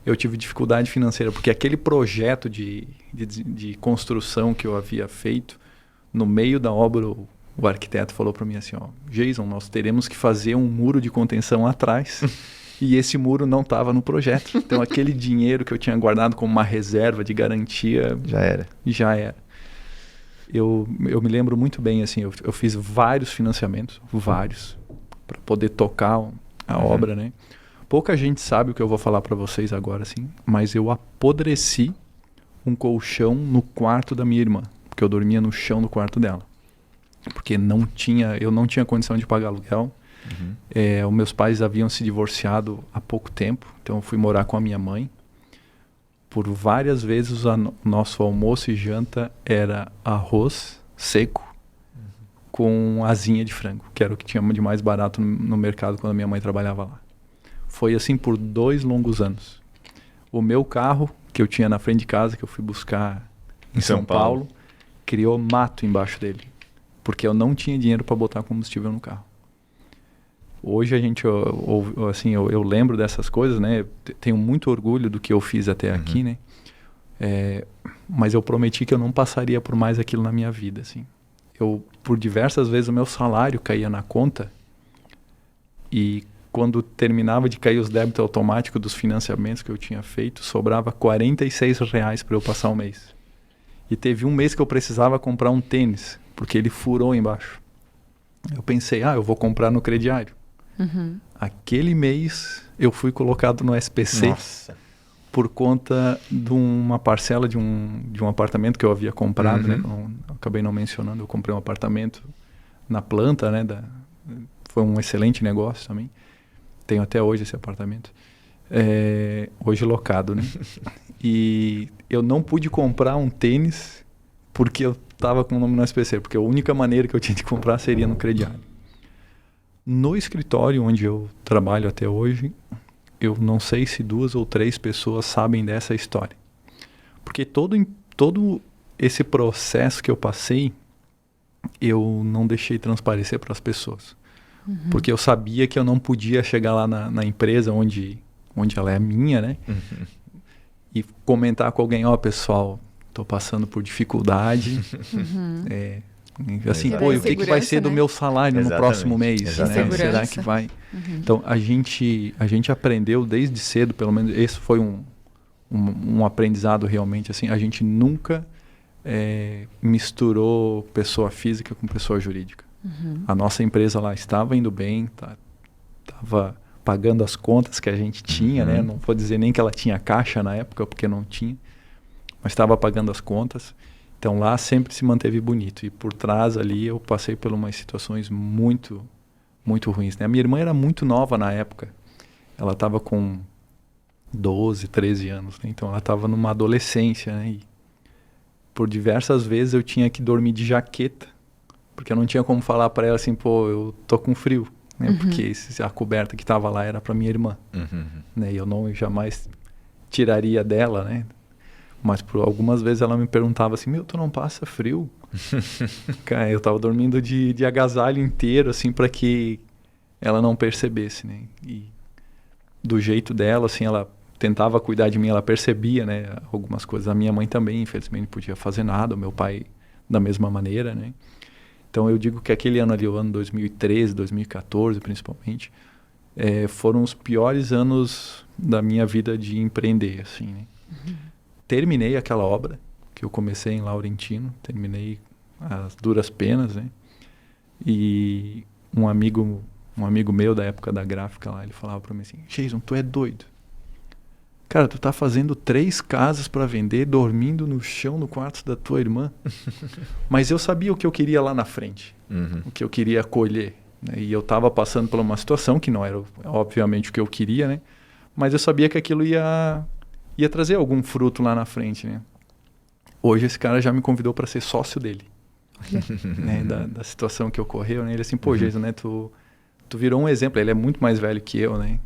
Eu tive dificuldade financeira porque aquele projeto de construção que eu havia feito, no meio da obra, o arquiteto falou para mim assim, ó, Jason, nós teremos que fazer um muro de contenção atrás e esse muro não estava no projeto. Então aquele dinheiro que eu tinha guardado como uma reserva de garantia... Já era. Eu me lembro muito bem, assim, eu fiz vários financiamentos, para poder tocar a obra, né? Pouca gente sabe o que eu vou falar para vocês agora, assim, mas eu apodreci um colchão no quarto da minha irmã, porque eu dormia no chão do quarto dela. Porque eu não tinha condição de pagar aluguel. Os meus pais haviam se divorciado há pouco tempo, então eu fui morar com a minha mãe. Por várias vezes nosso almoço e janta era arroz seco com asinha de frango, que era o que tinha de mais barato no mercado quando a minha mãe trabalhava lá. Foi assim por 2 longos anos. O meu carro, que eu tinha na frente de casa, que eu fui buscar em São Paulo, criou mato embaixo dele, porque eu não tinha dinheiro para botar combustível no carro. Hoje eu lembro dessas coisas, né? Tenho muito orgulho do que eu fiz até aqui, né? Mas eu prometi que eu não passaria por mais aquilo na minha vida, assim. Por diversas vezes o meu salário caía na conta e quando terminava de cair os débitos automáticos dos financiamentos que eu tinha feito, sobrava R$46 para eu passar um mês. E teve um mês que eu precisava comprar um tênis, porque ele furou embaixo. Eu pensei, eu vou comprar no crediário. Aquele mês eu fui colocado no SPC. Nossa. Por conta de uma parcela de um apartamento que eu havia comprado, né? Acabei não mencionando, eu comprei um apartamento na planta, né? Foi um excelente negócio também. Tenho até hoje esse apartamento. Hoje locado, né? E eu não pude comprar um tênis porque eu estava com o nome no SPC, porque a única maneira que eu tinha de comprar seria no crediário. No escritório onde eu trabalho até hoje, eu não sei se 2 ou 3 pessoas sabem dessa história. Porque todo esse processo que eu passei, eu não deixei transparecer para as pessoas. Porque eu sabia que eu não podia chegar lá na empresa onde ela é minha, né? E comentar com alguém, pessoal, estou passando por dificuldade. Assim, o que vai ser do meu salário no próximo mês? Né? Será que vai? Então, a gente aprendeu desde cedo, pelo menos esse foi um aprendizado realmente, assim, a gente nunca misturou pessoa física com pessoa jurídica. A nossa empresa lá estava indo bem, estava pagando as contas que a gente tinha, né? Não vou dizer nem que ela tinha caixa na época, porque não tinha, mas estava pagando as contas. Então lá sempre se manteve bonito. E por trás ali eu passei por umas situações muito, muito ruins, né? A minha irmã era muito nova na época. Ela estava com 12, 13 anos, né? Então ela estava numa adolescência, né? E por diversas vezes eu tinha que dormir de jaqueta, porque eu não tinha como falar para ela assim, eu tô com frio, né? Porque a coberta que estava lá era para minha irmã, né? E eu jamais tiraria dela, né? Mas por algumas vezes ela me perguntava assim, tu não passa frio? Cara, eu tava dormindo de agasalho inteiro, assim, para que ela não percebesse, né? E do jeito dela, assim, ela tentava cuidar de mim, ela percebia, né? Algumas coisas. A minha mãe também, infelizmente, não podia fazer nada. O meu pai, da mesma maneira, né? Então, eu digo que aquele ano ali, o ano 2013, 2014, principalmente, foram os piores anos da minha vida de empreender, assim, né? Terminei aquela obra que eu comecei em Laurentino, terminei às duras penas, né? E um amigo meu da época da gráfica lá, ele falava para mim assim, Jason, tu é doido. Cara, tu tá fazendo 3 casas para vender, dormindo no chão no quarto da tua irmã. Mas eu sabia o que eu queria lá na frente, o que eu queria colher, né? E eu tava passando por uma situação que não era, obviamente, o que eu queria, né? Mas eu sabia que aquilo ia trazer algum fruto lá na frente, né? Hoje esse cara já me convidou para ser sócio dele. né, da situação que ocorreu, né? Ele assim, pô, Jason, né, tu virou um exemplo. Ele é muito mais velho que eu, né?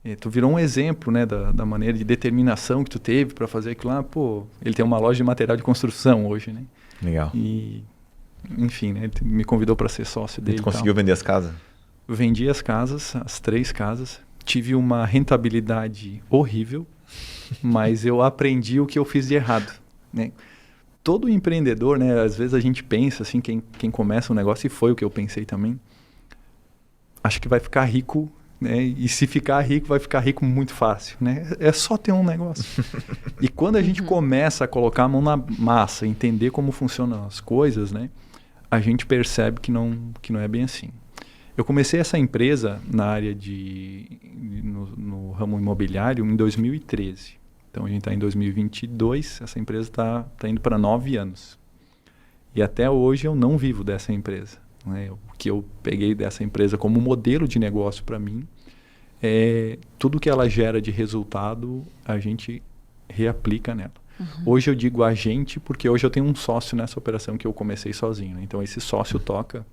E tu virou um exemplo, né, da maneira de determinação que tu teve para fazer aquilo lá. Pô, ele tem uma loja de material de construção hoje, né?
Legal.
E, enfim, né, ele me convidou para ser sócio dele.
E tu conseguiu vender as casas?
Eu vendi as casas, as 3 casas. Tive uma rentabilidade horrível, mas eu aprendi o que eu fiz de errado, né? Todo empreendedor, né, às vezes a gente pensa assim, quem começa um negócio, e foi o que eu pensei também, acho que vai ficar rico, né? E se ficar rico, vai ficar rico muito fácil, né? É só ter um negócio. E quando a gente começa a colocar a mão na massa, entender como funcionam as coisas, né, a gente percebe que não é bem assim. Eu comecei essa empresa na área no ramo imobiliário em 2013. Então a gente está em 2022, essa empresa está indo para 9 anos. E até hoje eu não vivo dessa empresa, né? O que eu peguei dessa empresa como modelo de negócio para mim é tudo que ela gera de resultado, a gente reaplica nela. Hoje eu digo a gente porque hoje eu tenho um sócio nessa operação que eu comecei sozinho, né? Então esse sócio toca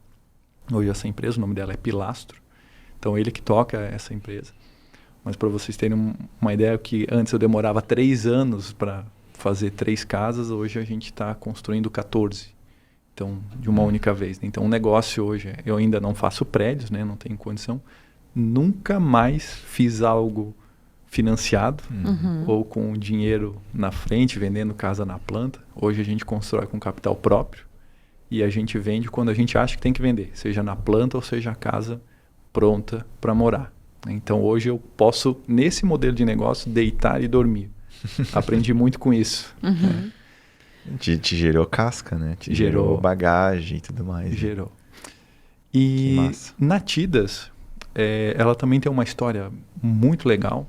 hoje essa empresa, o nome dela é Pilastro. Então ele que toca essa empresa. Mas para vocês terem uma ideia, que antes eu demorava 3 anos para fazer 3 casas, hoje a gente está construindo 14. Então, de uma única vez, né? Então, o negócio hoje, eu ainda não faço prédios, né? Não tenho condição. Nunca mais fiz algo financiado ou com dinheiro na frente, vendendo casa na planta. Hoje a gente constrói com capital próprio e a gente vende quando a gente acha que tem que vender, seja na planta ou seja a casa pronta para morar. Então, hoje eu posso, nesse modelo de negócio, deitar e dormir. Aprendi muito com isso. Né?
Te gerou casca, né? Te gerou bagagem e tudo mais.
Gerou. Né? E na Tidas, ela também tem uma história muito legal.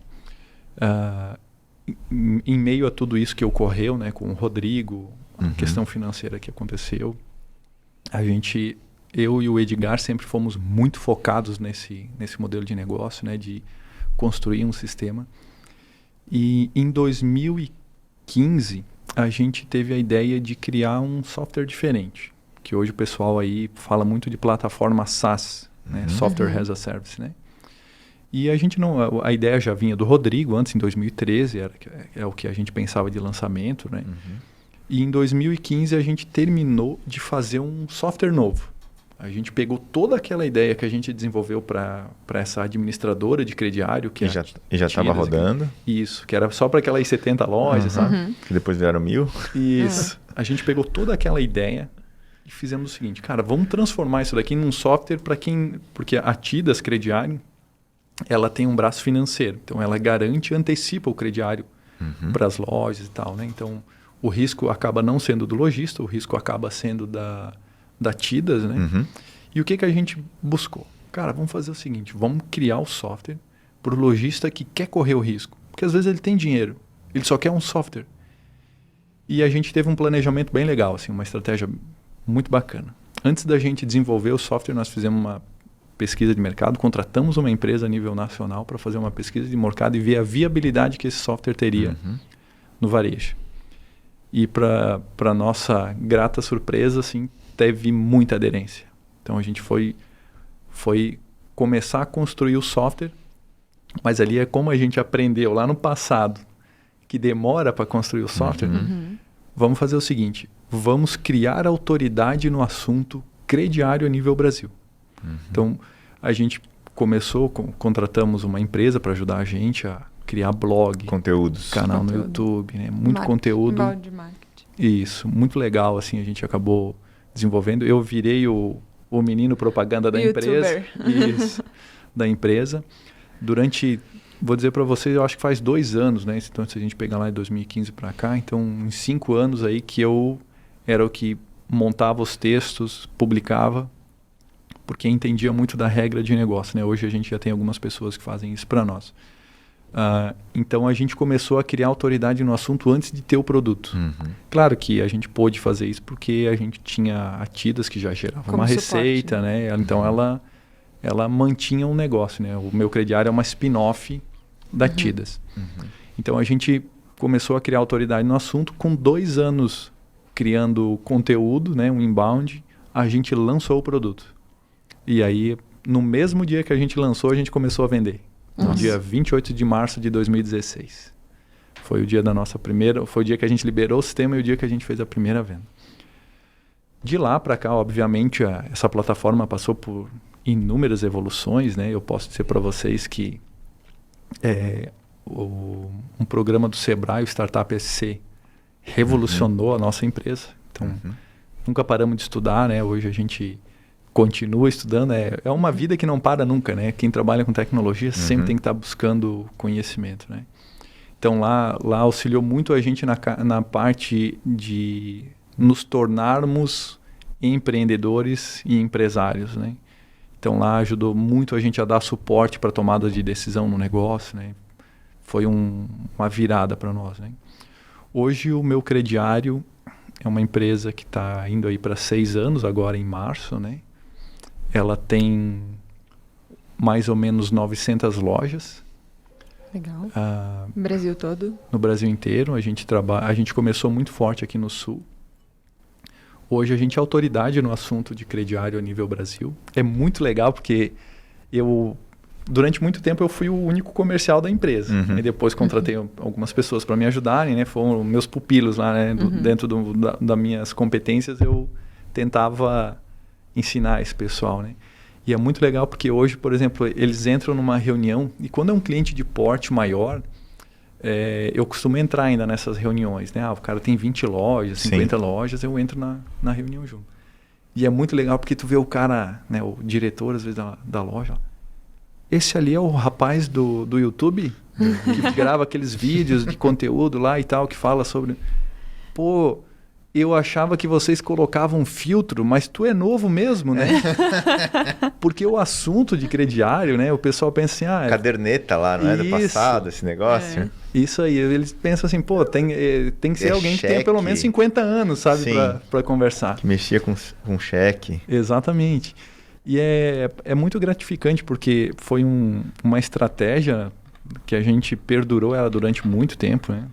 Em meio a tudo isso que ocorreu, né, com o Rodrigo, a questão financeira que aconteceu, eu e o Edgar sempre fomos muito focados nesse modelo de negócio, né, de construir um sistema. E em 2015, a gente teve a ideia de criar um software diferente, que hoje o pessoal aí fala muito de plataforma SaaS, né, Software as a Service, né? E a ideia já vinha do Rodrigo, antes em 2013, é o que a gente pensava de lançamento, né? E em 2015 a gente terminou de fazer um software novo. A gente pegou toda aquela ideia que a gente desenvolveu para essa administradora de crediário. Que já
estava rodando.
Isso, que era só para aquelas 70 lojas, sabe?
Que depois viraram 1000.
Isso. A gente pegou toda aquela ideia e fizemos o seguinte, cara, vamos transformar isso daqui num software para quem... Porque a Tidas Crediário, ela tem um braço financeiro. Então, ela garante e antecipa o crediário para as lojas e tal, né? Então, o risco acaba não sendo do lojista, o risco acaba sendo da Tidas, né? E o que a gente buscou? Cara, vamos fazer o seguinte, vamos criar o software para o lojista que quer correr o risco. Porque às vezes ele tem dinheiro, ele só quer um software. E a gente teve um planejamento bem legal, assim, uma estratégia muito bacana. Antes da gente desenvolver o software, nós fizemos uma pesquisa de mercado, contratamos uma empresa a nível nacional para fazer uma pesquisa de mercado e ver a viabilidade que esse software teria no varejo. E para nossa grata surpresa, assim, teve muita aderência. Então a gente foi começar a construir o software, mas ali é como a gente aprendeu lá no passado que demora para construir o software. Vamos fazer o seguinte, vamos criar autoridade no assunto crediário a nível Brasil. Então a gente contratamos uma empresa para ajudar a gente a criar blog,
conteúdos,
canal no YouTube, né? Muito conteúdo.
De marketing.
Isso, muito legal, assim, a gente acabou desenvolvendo. Eu virei o menino propaganda da empresa. Isso, da empresa. Vou dizer para vocês, eu acho que faz 2 anos, né? Então, se a gente pegar lá de 2015 para cá, então, em 5 anos aí que eu era o que montava os textos, publicava, porque entendia muito da regra de negócio, né? Hoje a gente já tem algumas pessoas que fazem isso para nós. Então a gente começou a criar autoridade no assunto antes de ter o produto. Claro que a gente pôde fazer isso porque a gente tinha a Tidas que já gerava como uma suporte, receita, né? Então ela mantinha um negócio, né? O Meu Crediário é uma spin-off da Tidas. Então a gente começou a criar autoridade no assunto. Com 2 anos criando conteúdo, né, um inbound, a gente lançou o produto. E aí, no mesmo dia que a gente lançou, a gente começou a vender. No dia 28 de março de 2016. Foi o dia da nossa primeira... Foi o dia que a gente liberou o sistema e o dia que a gente fez a primeira venda. De lá para cá, obviamente, essa plataforma passou por inúmeras evoluções, né? Eu posso dizer para vocês que um programa do Sebrae, o Startup SC, revolucionou a nossa empresa. Então, nunca paramos de estudar, né? Hoje a gente continua estudando. É uma vida que não para nunca, né? Quem trabalha com tecnologia sempre tem que estar buscando conhecimento, né? Então, lá auxiliou muito a gente na parte de nos tornarmos empreendedores e empresários, né? Então, lá ajudou muito a gente a dar suporte para tomada de decisão no negócio, né? Foi uma virada para nós, né? Hoje, o meu crediário é uma empresa que está indo aí para 6 anos, agora em março, né? Ela tem mais ou menos 900 lojas.
Legal. Brasil todo?
No Brasil inteiro. A gente começou muito forte aqui no Sul. Hoje a gente é autoridade no assunto de crediário a nível Brasil. É muito legal porque durante muito tempo eu fui o único comercial da empresa. E depois contratei algumas pessoas para me ajudarem, né? Foram meus pupilos lá, né? Dentro das minhas competências eu tentava ensinar esse pessoal, né? E é muito legal porque hoje, por exemplo, eles entram numa reunião e quando é um cliente de porte maior, eu costumo entrar ainda nessas reuniões, né? O cara tem 20 lojas, 50 lojas, eu entro na reunião junto. E é muito legal porque tu vê o cara, né? O diretor, às vezes, da loja. Esse ali é o rapaz do YouTube que grava aqueles vídeos de conteúdo lá e tal, que fala sobre... Pô, eu achava que vocês colocavam filtro, mas tu é novo mesmo, né? Porque o assunto de crediário, né? O pessoal pensa assim...
Caderneta lá, não é do passado esse negócio?
Isso aí, eles pensam assim, pô, tem que ser alguém que tenha pelo menos 50 anos, sabe? Para conversar.
Que mexia com cheque.
Exatamente. E é muito gratificante porque foi uma estratégia que a gente perdurou ela durante muito tempo, né?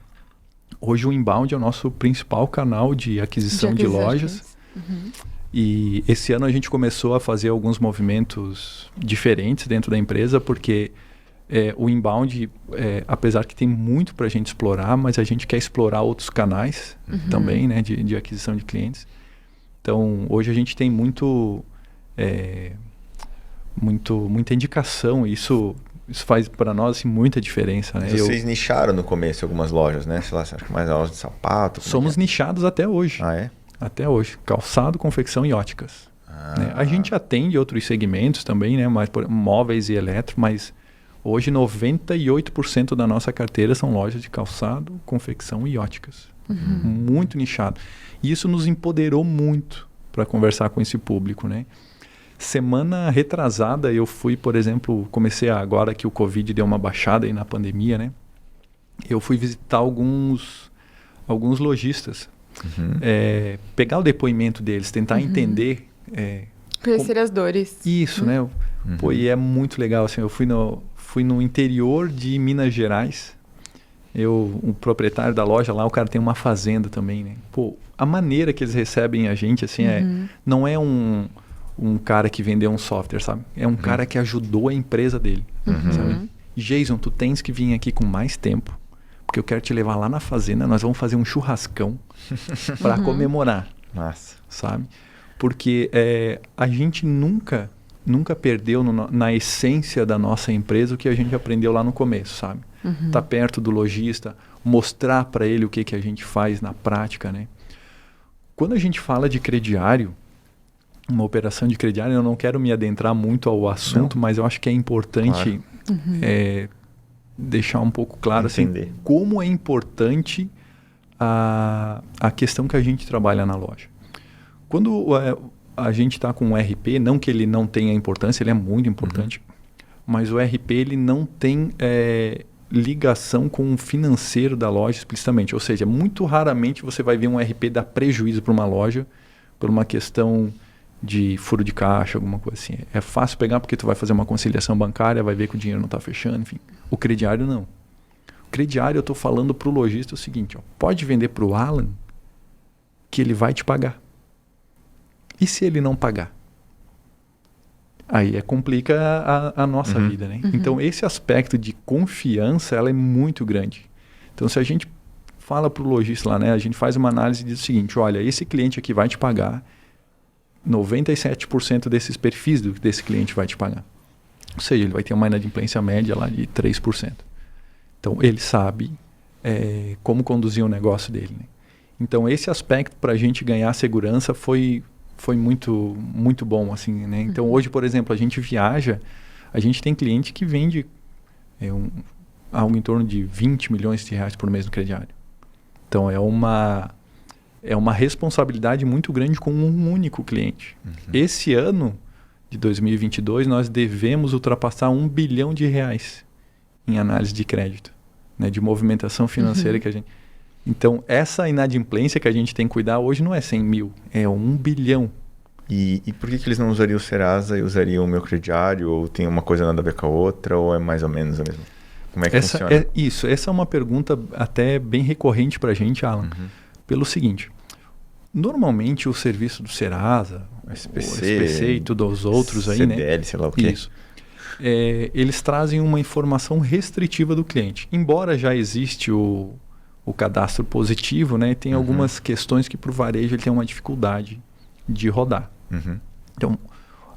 Hoje o inbound é o nosso principal canal de aquisição de lojas. E esse ano a gente começou a fazer alguns movimentos diferentes dentro da empresa, porque o inbound, apesar que tem muito para a gente explorar, mas a gente quer explorar outros canais também, né, de aquisição de clientes. Então, hoje a gente tem muita indicação, e isso faz para nós assim, muita diferença, né?
Vocês nicharam no começo algumas lojas, né? Sei lá, acho que mais lojas de sapato.
Somos nichados até hoje.
Ah, é?
Até hoje. Calçado, confecção e óticas. Né? A gente atende outros segmentos também, né? Mais móveis e eletro, mas hoje 98% da nossa carteira são lojas de calçado, confecção e óticas. Muito nichado. E isso nos empoderou muito para conversar com esse público, né? Semana retrasada eu fui, por exemplo, comecei agora que o Covid deu uma baixada aí na pandemia, né? Eu fui visitar alguns lojistas, pegar o depoimento deles, tentar entender...
Conhecer as dores.
Isso, né? Pô, e é muito legal, assim, eu fui no interior de Minas Gerais, o proprietário da loja lá, o cara tem uma fazenda também, né? Pô, a maneira que eles recebem a gente, assim, não é um cara que vendeu um software, sabe? É um cara que ajudou a empresa dele, sabe? Jason, tu tens que vir aqui com mais tempo, porque eu quero te levar lá na fazenda, nós vamos fazer um churrascão para comemorar.
Nossa.
Sabe? Porque a gente nunca perdeu na essência da nossa empresa o que a gente aprendeu lá no começo, sabe? Tá perto do lojista, mostrar para ele o que a gente faz na prática, né? Quando a gente fala de crediário, uma operação de crediário, eu não quero me adentrar muito ao assunto, mas eu acho que é importante deixar um pouco claro assim, como é importante a questão que a gente trabalha na loja. Quando a gente está com um RP, não que ele não tenha importância, ele é muito importante, mas o RP ele não tem ligação com o financeiro da loja explicitamente. Ou seja, muito raramente você vai ver um RP dar prejuízo para uma loja por uma questão de furo de caixa, alguma coisa assim. É fácil pegar porque tu vai fazer uma conciliação bancária, vai ver que o dinheiro não está fechando, enfim. O crediário não. O crediário eu estou falando para o lojista o seguinte, pode vender para o Alan que ele vai te pagar. E se ele não pagar? Aí complica a nossa vida, né? Então, esse aspecto de confiança, ela é muito grande. Então, se a gente fala para o lojista lá, né? A gente faz uma análise e diz o seguinte, olha, esse cliente aqui vai te pagar, 97% desses perfis desse cliente vai te pagar. Ou seja, ele vai ter uma inadimplência média lá de 3%. Então, ele sabe como conduzir o negócio dele, né? Então, esse aspecto para a gente ganhar segurança foi muito, muito bom, assim, né? Então, hoje, por exemplo, a gente viaja, a gente tem cliente que vende algo em torno de 20 milhões de reais por mês no crediário. Então, é uma responsabilidade muito grande com um único cliente. Esse ano de 2022, nós devemos ultrapassar 1 bilhão de reais em análise de crédito, né? De movimentação financeira que a gente... Então, essa inadimplência que a gente tem que cuidar hoje não é 100 mil, é 1 bilhão.
E por que eles não usariam o Serasa e usariam o meu crediário? Ou tem uma coisa nada a ver com a outra? Ou é mais ou menos a mesma? Como é que funciona?
Essa é uma pergunta até bem recorrente para a gente, Alan. Pelo seguinte, normalmente o serviço do Serasa, o SPC e todos os outros aí,
CDL,
né?
sei lá o quê.
Isso. Eles trazem uma informação restritiva do cliente. Embora já existe o cadastro positivo, né? Tem algumas questões que para o varejo ele tem uma dificuldade de rodar. Então,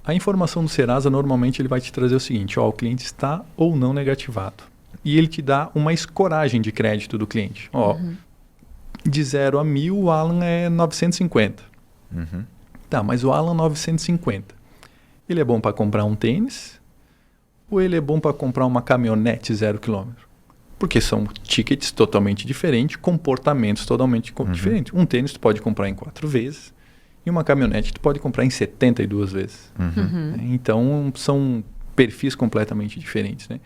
a informação do Serasa normalmente ele vai te trazer o seguinte, o cliente está ou não negativado. E ele te dá uma escoragem de crédito do cliente. De 0 a 1.000, o Alan é 950. Tá, mas o Alan 950. Ele é bom para comprar um tênis ou ele é bom para comprar uma caminhonete 0 km? Porque são tickets totalmente diferentes, comportamentos totalmente diferentes. Um tênis tu pode comprar em 4 vezes e uma caminhonete tu pode comprar em 72 vezes. Então, são perfis completamente diferentes, né?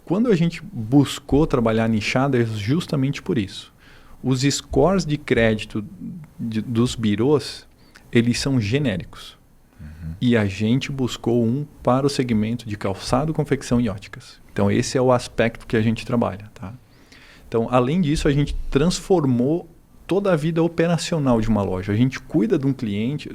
Quando a gente buscou trabalhar nichado é justamente por isso. Os scores de crédito dos birôs, eles são genéricos. E a gente buscou um para o segmento de calçado, confecção e óticas. Então, esse é o aspecto que a gente trabalha, tá? Então, além disso, a gente transformou toda a vida operacional de uma loja. A gente cuida de um cliente,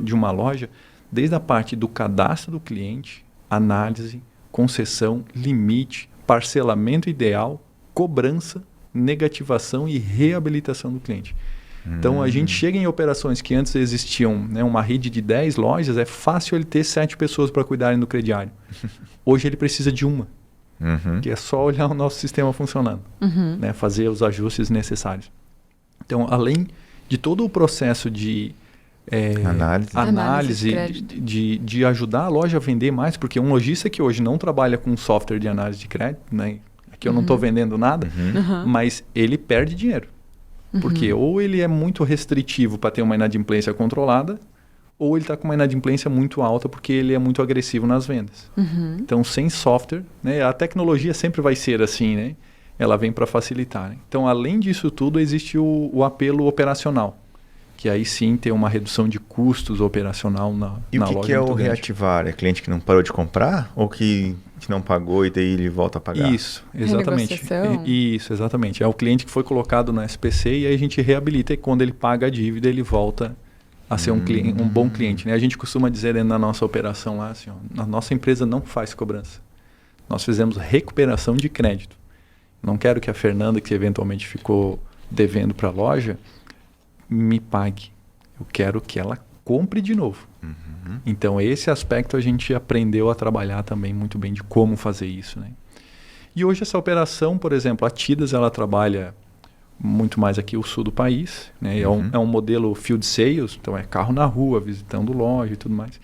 de uma loja, desde a parte do cadastro do cliente, análise, concessão, limite, parcelamento ideal, cobrança, negativação e reabilitação do cliente. Então, a gente chega em operações que antes existiam, né, uma rede de 10 lojas, é fácil ele ter 7 pessoas para cuidarem do crediário. Hoje ele precisa de uma, que é só olhar o nosso sistema funcionando, né, fazer os ajustes necessários. Então, além de todo o processo de análise de ajudar a loja a vender mais, porque um lojista que hoje não trabalha com software de análise de crédito, né, aqui eu não estou vendendo nada, mas ele perde dinheiro. Porque ou ele é muito restritivo para ter uma inadimplência controlada, ou ele está com uma inadimplência muito alta porque ele é muito agressivo nas vendas. Então, sem software, né, a tecnologia sempre vai ser assim, né? Ela vem para facilitar, né? Então, além disso tudo, existe o apelo operacional, que aí sim tem uma redução de custos operacional na loja.
E o que é o reativar? É cliente que não parou de comprar ou que não pagou e daí ele volta a pagar?
Isso, exatamente. Isso, exatamente. É o cliente que foi colocado na SPC e aí a gente reabilita e quando ele paga a dívida ele volta a ser um bom cliente, né? A gente costuma dizer dentro da nossa operação lá, assim, a nossa empresa não faz cobrança. Nós fizemos recuperação de crédito. Não quero que a Fernanda, que eventualmente ficou devendo para a loja, me pague. Eu quero que ela compre de novo. Então, esse aspecto a gente aprendeu a trabalhar também muito bem de como fazer isso, né? E hoje essa operação, por exemplo, a Tidas, ela trabalha muito mais aqui o sul do país, né? É um modelo field sales, então é carro na rua, visitando loja e tudo mais.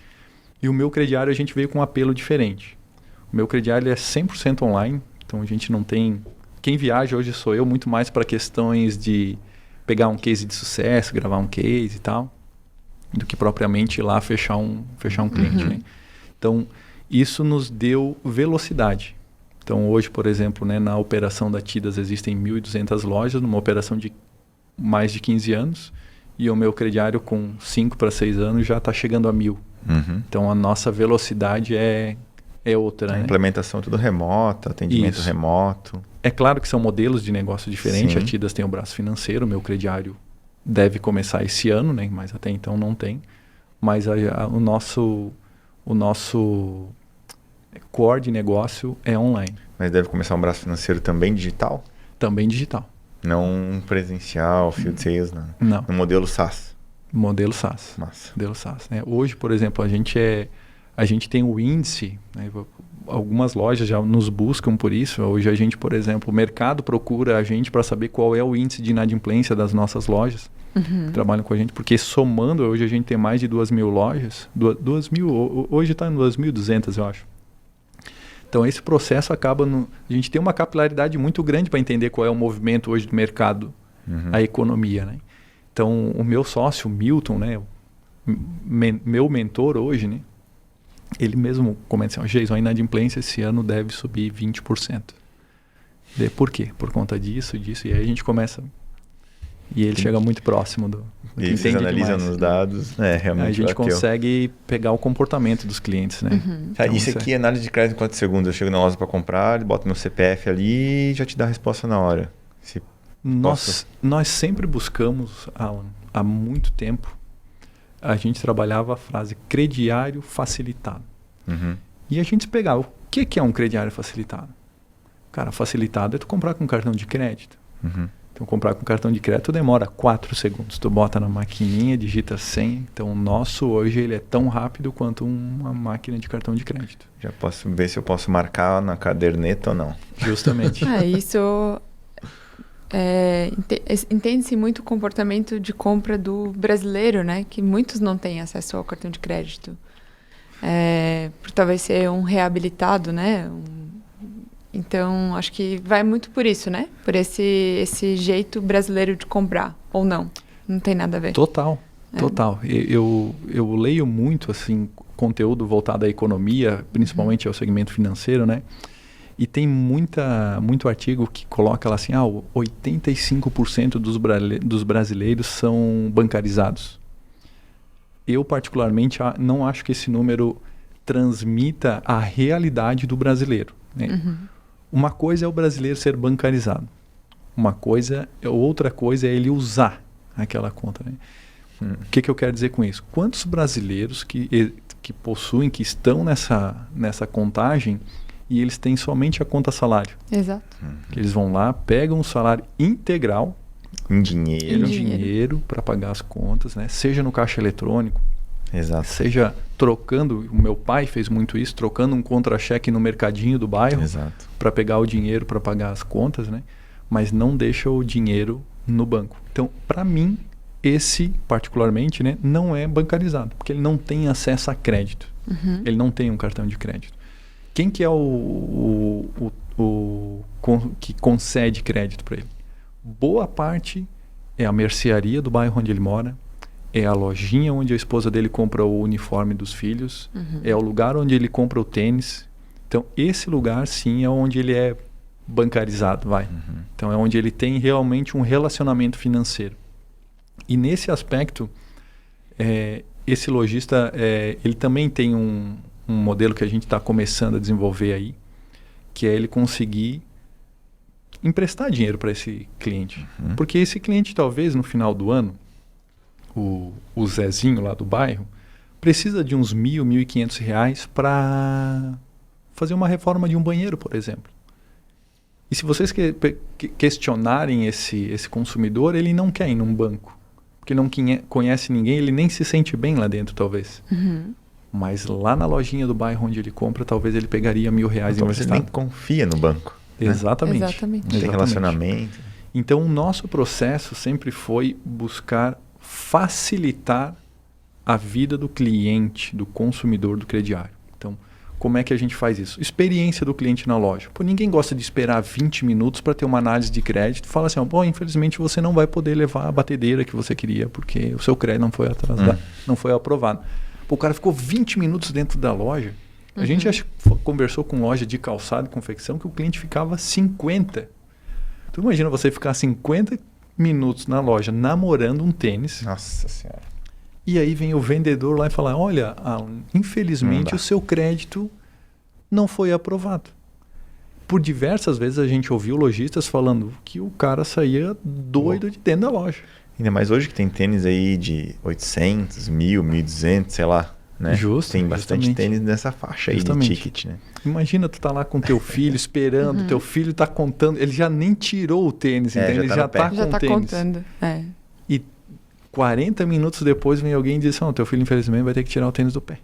E o meu crediário a gente veio com um apelo diferente. O meu crediário é 100% online, então a gente não tem... Quem viaja hoje sou eu, muito mais para questões de pegar um case de sucesso, gravar um case e tal, do que propriamente ir lá fechar um cliente, né? Então, isso nos deu velocidade. Então, hoje, por exemplo, né, na operação da Tidas existem 1.200 lojas, numa operação de mais de 15 anos, e o meu crediário com 5 para 6 anos já está chegando a 1.000. Então, a nossa velocidade é outra.
A
né?
implementação tudo remota, atendimento remoto.
É claro que são modelos de negócio diferentes.
Sim.
A Tidas tem o braço financeiro, o meu crediário deve começar esse ano, né? Mas até então não tem. Mas o nosso core de negócio é online.
Mas deve começar um braço financeiro também digital?
Também digital.
Não presencial, field sales, não.
Não.
No modelo SaaS.
Modelo SaaS.
Massa.
Modelo SaaS, né? Hoje, por exemplo, a gente tem o índice, né? Algumas lojas já nos buscam por isso. Hoje a gente, por exemplo, o mercado procura a gente para saber qual é o índice de inadimplência das nossas lojas que trabalham com a gente, porque somando, hoje a gente tem mais de 2.000 lojas, 2.000, hoje está em 2.200, eu acho. Então esse processo acaba, a gente tem uma capilaridade muito grande para entender qual é o movimento hoje do mercado, a economia, né? Então o meu sócio, Milton, né, meu mentor hoje, né, ele mesmo comenta assim, Jason, a inadimplência esse ano deve subir 20%. Por quê? Por conta disso, e aí a gente começa... E ele chega muito próximo do que
E vocês analisam
demais.
nos dados, realmente
A gente
bateu.
consegue pegar o comportamento dos clientes, né? Então,
Isso aqui é análise de crédito em quantos segundos? Eu chego na loja para comprar, ele bota meu CPF ali e já te dá a resposta na hora.
Nós sempre buscamos, Alan, há muito tempo, a gente trabalhava a frase crediário facilitado. E a gente pegava, o que é um crediário facilitado? Cara, facilitado é tu comprar com cartão de crédito. Então, comprar com cartão de crédito demora 4 segundos. Tu bota na maquininha, digita 100. Então, o nosso hoje ele é tão rápido quanto uma máquina de cartão de crédito.
Já posso ver se eu posso marcar na caderneta ou não.
Justamente.
Isso entende-se muito o comportamento de compra do brasileiro, né? Que muitos não têm acesso ao cartão de crédito. Por talvez ser um reabilitado, né? Então, acho que vai muito por isso, né? Por esse jeito brasileiro de comprar, ou não. Não tem nada a ver.
Total. Eu leio muito, assim, conteúdo voltado à economia, principalmente ao segmento financeiro, né? E tem muito artigo que coloca lá assim, 85% dos brasileiros são bancarizados. Eu, particularmente, não acho que esse número transmita a realidade do brasileiro, né? Uma coisa é o brasileiro ser bancarizado. Outra coisa é ele usar aquela conta, né? O que eu quero dizer com isso? Quantos brasileiros que possuem, que estão nessa contagem e eles têm somente a conta salário?
Exato.
Que eles vão lá, pegam o salário integral
Em dinheiro.
para pagar as contas, né? Seja no caixa eletrônico,
Exato.
seja trocando, o meu pai fez muito isso, trocando um contra-cheque no mercadinho do bairro para pegar o dinheiro para pagar as contas, né? Mas não deixa o dinheiro no banco. Então, para mim, esse particularmente, né, não é bancarizado, porque ele não tem acesso a crédito. Ele não tem um cartão de crédito. Quem que é que concede crédito para ele? Boa parte é a mercearia do bairro onde ele mora, é a lojinha onde a esposa dele compra o uniforme dos filhos, é o lugar onde ele compra o tênis. Então, esse lugar, sim, é onde ele é bancarizado, Então, é onde ele tem realmente um relacionamento financeiro. E nesse aspecto, esse lojista, ele também tem um modelo que a gente está começando a desenvolver aí, que é ele conseguir emprestar dinheiro para esse cliente. Porque esse cliente, talvez, no final do ano, o Zezinho lá do bairro, precisa de uns R$1.000, R$1.500 para fazer uma reforma de um banheiro, por exemplo. E se vocês questionarem esse consumidor, ele não quer ir num banco. Porque não conhece ninguém, ele nem se sente bem lá dentro, talvez. Mas lá na lojinha do bairro onde ele compra, talvez ele pegaria R$1.000
Talvez ele nem confia no banco.
Exatamente.
Tem relacionamento.
Então, o nosso processo sempre foi buscar facilitar a vida do cliente, do consumidor, do crediário. Então, como é que a gente faz isso? Experiência do cliente na loja. Ninguém gosta de esperar 20 minutos para ter uma análise de crédito. Fala assim, infelizmente você não vai poder levar a batedeira que você queria, porque o seu crédito não foi atrasado, não foi aprovado. O cara ficou 20 minutos dentro da loja. A gente já conversou com loja de calçado e confecção que o cliente ficava 50. Tu imagina você ficar 50 minutos na loja namorando um tênis.
Nossa Senhora.
E aí vem o vendedor lá e fala, olha, Alan, infelizmente o seu crédito não foi aprovado. Por diversas vezes a gente ouviu lojistas falando que o cara saía doido de dentro da loja.
Ainda mais hoje que tem tênis aí de 800, 1.000, 1.200, sei lá, né?
Justo,
Tem bastante
justamente.
tênis nessa faixa aí
Justamente.
de ticket, né?
Imagina tu tá lá com teu filho esperando, teu filho tá contando, ele já nem tirou o tênis,
É,
entende?
já
Ele
tá
já
no pé.
tá com
Já
o
tá
tênis.
contando. É.
E 40 minutos depois vem alguém e diz, não, teu filho infelizmente vai ter que tirar o tênis do pé.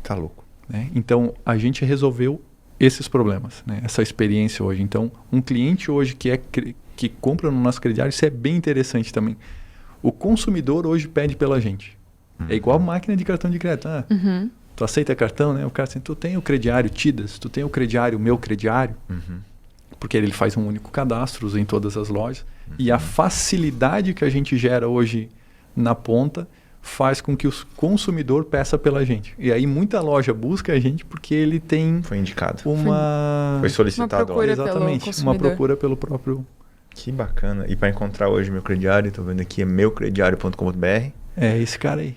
Tá louco.
Né? Então, a gente resolveu esses problemas, né? Essa experiência hoje. Então, um cliente hoje que compra no nosso crediário, isso é bem interessante também. O consumidor hoje pede pela gente. É igual máquina de cartão de crédito. Tu aceita cartão, né? O cara assim, tu tem o crediário Tidas, tu tem o crediário Meu Crediário, porque ele faz um único cadastro, usa em todas as lojas. E a facilidade que a gente gera hoje na ponta faz com que o consumidor peça pela gente. E aí muita loja busca a gente porque ele tem
Foi indicado.
uma...
Foi solicitado.
Uma procura.
Ó.
Exatamente,
pelo
uma
consumidor.
procura pelo próprio...
Que bacana. E para encontrar hoje meu crediário, tô vendo aqui, é meucrediário.com.br.
É esse cara aí.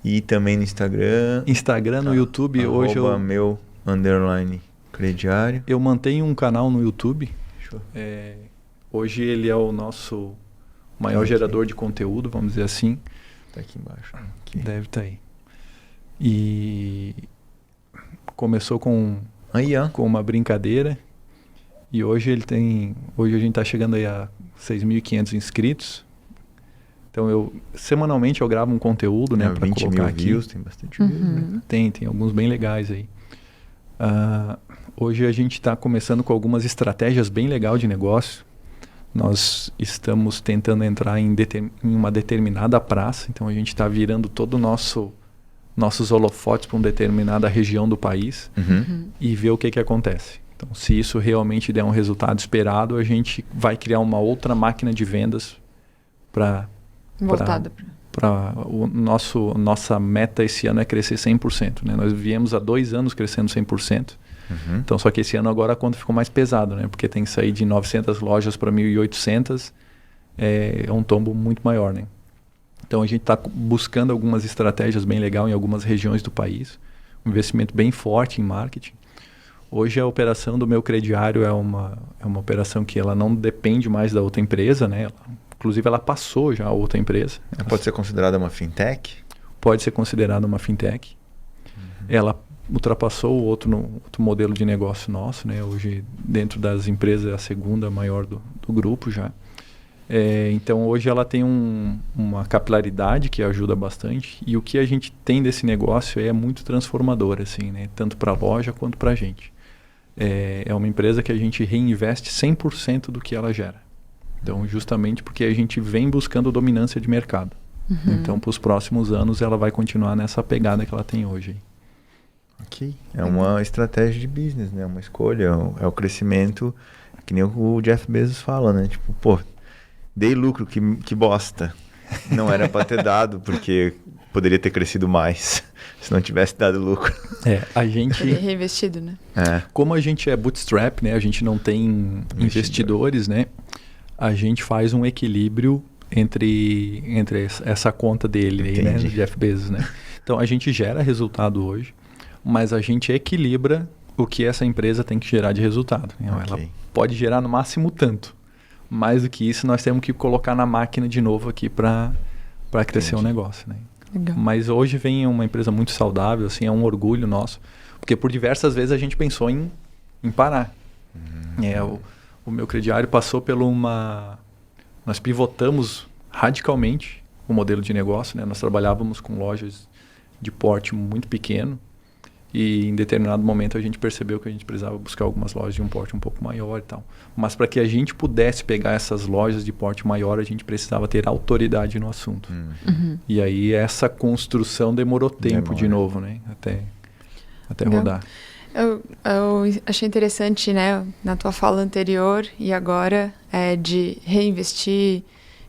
E também no Instagram.
Instagram, no YouTube, hoje
arroba meu _ crediário.
eu mantenho um canal no YouTube.
Show.
Hoje ele é o nosso maior
Ok.
gerador de conteúdo, vamos dizer assim.
Tá aqui embaixo. Aqui.
Deve estar aí. E começou com
Aí, ó.
uma brincadeira. E hoje hoje a gente está chegando aí a 6.500 inscritos. Então semanalmente eu gravo um conteúdo, né, para
20
colocar
mil
aqui.
views, tem bastante views, né?
Tem alguns bem legais aí. Hoje a gente está começando com algumas estratégias bem legais de negócio. Nós estamos tentando entrar em uma determinada praça, então a gente está virando todo o nossos holofotes para uma determinada região do país e ver o que acontece. Então, se isso realmente der um resultado esperado, a gente vai criar uma outra máquina de vendas para
Voltada para...
nossa meta esse ano é crescer 100%. Né? Nós viemos há 2 anos crescendo 100%. Então, só que esse ano agora a conta ficou mais pesada, né? Porque tem que sair de 900 lojas para 1.800. É um tombo muito maior, né? Então, a gente está buscando algumas estratégias bem legais em algumas regiões do país. Um investimento bem forte em marketing. Hoje, a operação do Meu Crediário é uma operação que ela não depende mais da outra empresa, né? Inclusive, ela passou já a outra empresa.
Pode ser considerada uma fintech?
Pode ser considerada uma fintech. Ela ultrapassou o outro modelo de negócio nosso, né? Hoje, dentro das empresas, é a segunda maior do grupo já. Então, hoje ela tem uma capilaridade que ajuda bastante. E o que a gente tem desse negócio é muito transformador, assim, né? Tanto para a loja quanto para a gente. É uma empresa que a gente reinveste 100% do que ela gera. Então, justamente porque a gente vem buscando dominância de mercado. Então, para os próximos anos, ela vai continuar nessa pegada que ela tem hoje.
Ok. É uma estratégia de business, né? Uma escolha, é o crescimento, que nem o Jeff Bezos fala, né? Tipo, pô, dei lucro, que bosta. Não era para ter dado, porque poderia ter crescido mais se não tivesse dado lucro.
A gente...
Ele é reinvestido, né?
Como a gente é bootstrap, né? A gente não tem investidores, né? A gente faz um equilíbrio entre essa conta dele aí, né? Do Jeff Bezos, né? Então, a gente gera resultado hoje, mas a gente equilibra o que essa empresa tem que gerar de resultado. Então, ela pode gerar no máximo tanto. Mais do que isso, nós temos que colocar na máquina de novo aqui para crescer o negócio, né?
Legal.
Mas hoje vem uma empresa muito saudável, assim, é um orgulho nosso, porque por diversas vezes a gente pensou em parar. O Meu Crediário passou por nós pivotamos radicalmente o modelo de negócio, né? Nós trabalhávamos com lojas de porte muito pequeno e em determinado momento a gente percebeu que a gente precisava buscar algumas lojas de um porte um pouco maior e tal. Mas para que a gente pudesse pegar essas lojas de porte maior, a gente precisava ter autoridade no assunto. E aí essa construção demorou tempo de novo, né? Até rodar.
Eu achei interessante, né, na tua fala anterior e agora, de reinvestir,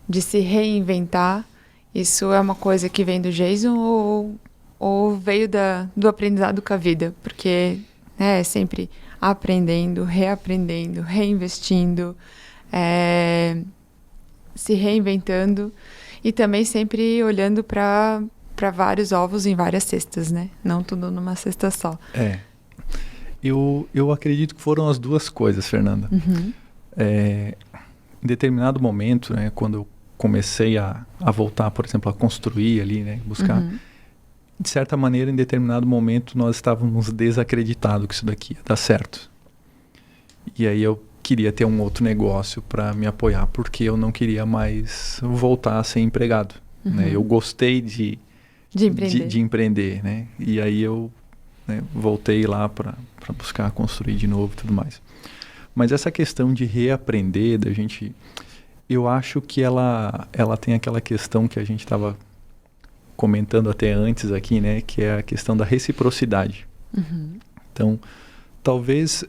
de se reinventar. Isso é uma coisa que vem do Jason ou veio do aprendizado com a vida? Porque é sempre aprendendo, reaprendendo, reinvestindo, se reinventando e também sempre olhando para vários ovos em várias cestas, né? Não tudo numa cesta só.
Eu acredito que foram as duas coisas, Fernanda. Em determinado momento, né, quando eu comecei a voltar, por exemplo, a construir ali, né? Buscar. De certa maneira, em determinado momento, nós estávamos desacreditados que isso daqui ia dar certo. E aí eu queria ter um outro negócio para me apoiar, porque eu não queria mais voltar a ser empregado. Né? Eu gostei de empreender, né? E aí eu, né, voltei lá para buscar construir de novo e tudo mais. Mas essa questão de reaprender, da gente... Eu acho que ela tem aquela questão que a gente estava comentando até antes aqui, né? Que é a questão da reciprocidade. Então, talvez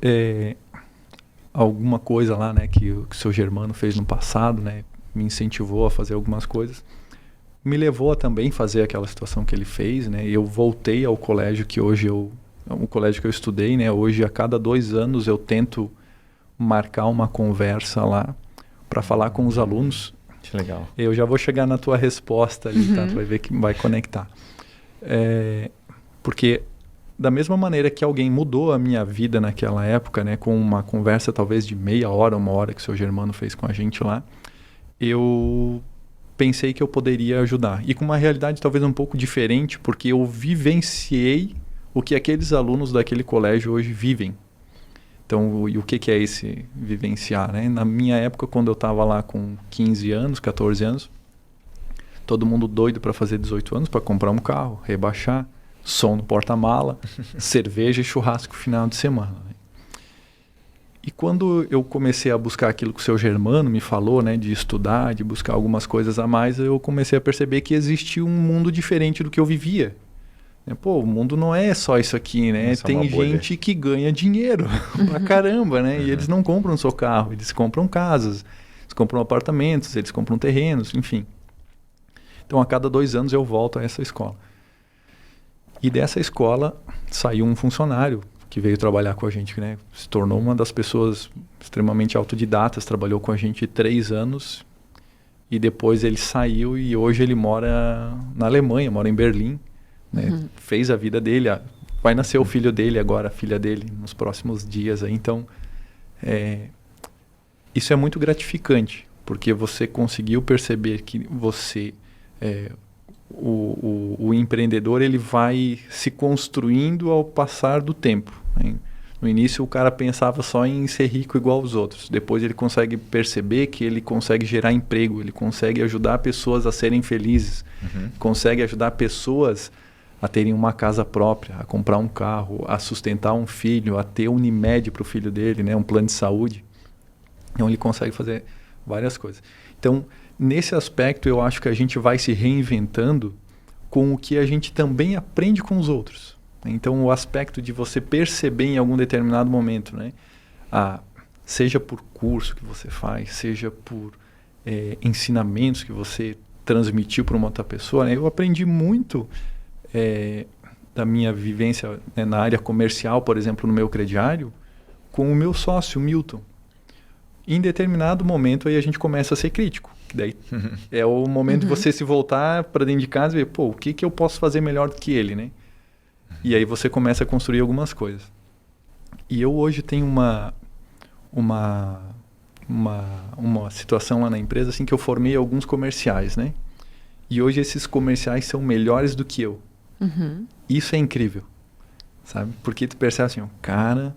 alguma coisa lá, né? Que o seu Germano fez no passado, né? Me incentivou a fazer algumas coisas. Me levou a também fazer aquela situação que ele fez, né? Eu voltei ao colégio que hoje o colégio que eu estudei, né? Hoje, a cada 2 anos, eu tento marcar uma conversa lá para falar com os alunos.
Que legal.
Eu já vou chegar na tua resposta ali, tá? Tu vai ver que vai conectar. Porque da mesma maneira que alguém mudou a minha vida naquela época, né? Com uma conversa talvez de meia hora, 1 hora que o seu Germano fez com a gente lá, eu pensei que eu poderia ajudar. E com uma realidade talvez um pouco diferente, porque eu vivenciei o que aqueles alunos daquele colégio hoje vivem. Então, e o que é esse vivenciar, né? Na minha época, quando eu estava lá com 15 anos, 14 anos, todo mundo doido para fazer 18 anos, para comprar um carro, rebaixar, som no porta-mala, cerveja e churrasco final de semana. Né? E quando eu comecei a buscar aquilo que o seu Germano me falou, né, de estudar, de buscar algumas coisas a mais, eu comecei a perceber que existia um mundo diferente do que eu vivia. Pô, o mundo não é só isso aqui, né? Tem gente que ganha dinheiro pra caramba, né? E eles não compram só carro, eles compram casas, eles compram apartamentos, eles compram terrenos, enfim. Então, a cada 2 anos eu volto a essa escola. E dessa escola saiu um funcionário que veio trabalhar com a gente, né? Se tornou uma das pessoas extremamente autodidatas, trabalhou com a gente 3 anos e depois ele saiu e hoje ele mora na Alemanha, mora em Berlim. Né? Fez a vida dele, vai nascer o filho dele agora, a filha dele, nos próximos dias. Aí. Então, isso é muito gratificante, porque você conseguiu perceber que você, o empreendedor, ele vai se construindo ao passar do tempo. Né? No início, o cara pensava só em ser rico igual aos outros. Depois, ele consegue perceber que ele consegue gerar emprego, ele consegue ajudar pessoas a serem felizes, consegue ajudar pessoas a terem uma casa própria, a comprar um carro, a sustentar um filho, a ter Unimed para o filho dele, né? Um plano de saúde. Então, ele consegue fazer várias coisas. Então, nesse aspecto, eu acho que a gente vai se reinventando com o que a gente também aprende com os outros. Então, o aspecto de você perceber em algum determinado momento, né? Seja por curso que você faz, seja por ensinamentos que você transmitiu para uma outra pessoa, né? Eu aprendi muito da minha vivência, né, na área comercial, por exemplo, no meu crediário, com o meu sócio, Milton. Em determinado momento, aí a gente começa a ser crítico. Que daí é o momento de você se voltar para dentro de casa e ver, pô, o que eu posso fazer melhor do que ele, né? E aí você começa a construir algumas coisas. E eu hoje tenho uma situação lá na empresa assim, que eu formei alguns comerciais, né? E hoje esses comerciais são melhores do que eu. Isso é incrível, sabe? Porque tu percebe assim, o cara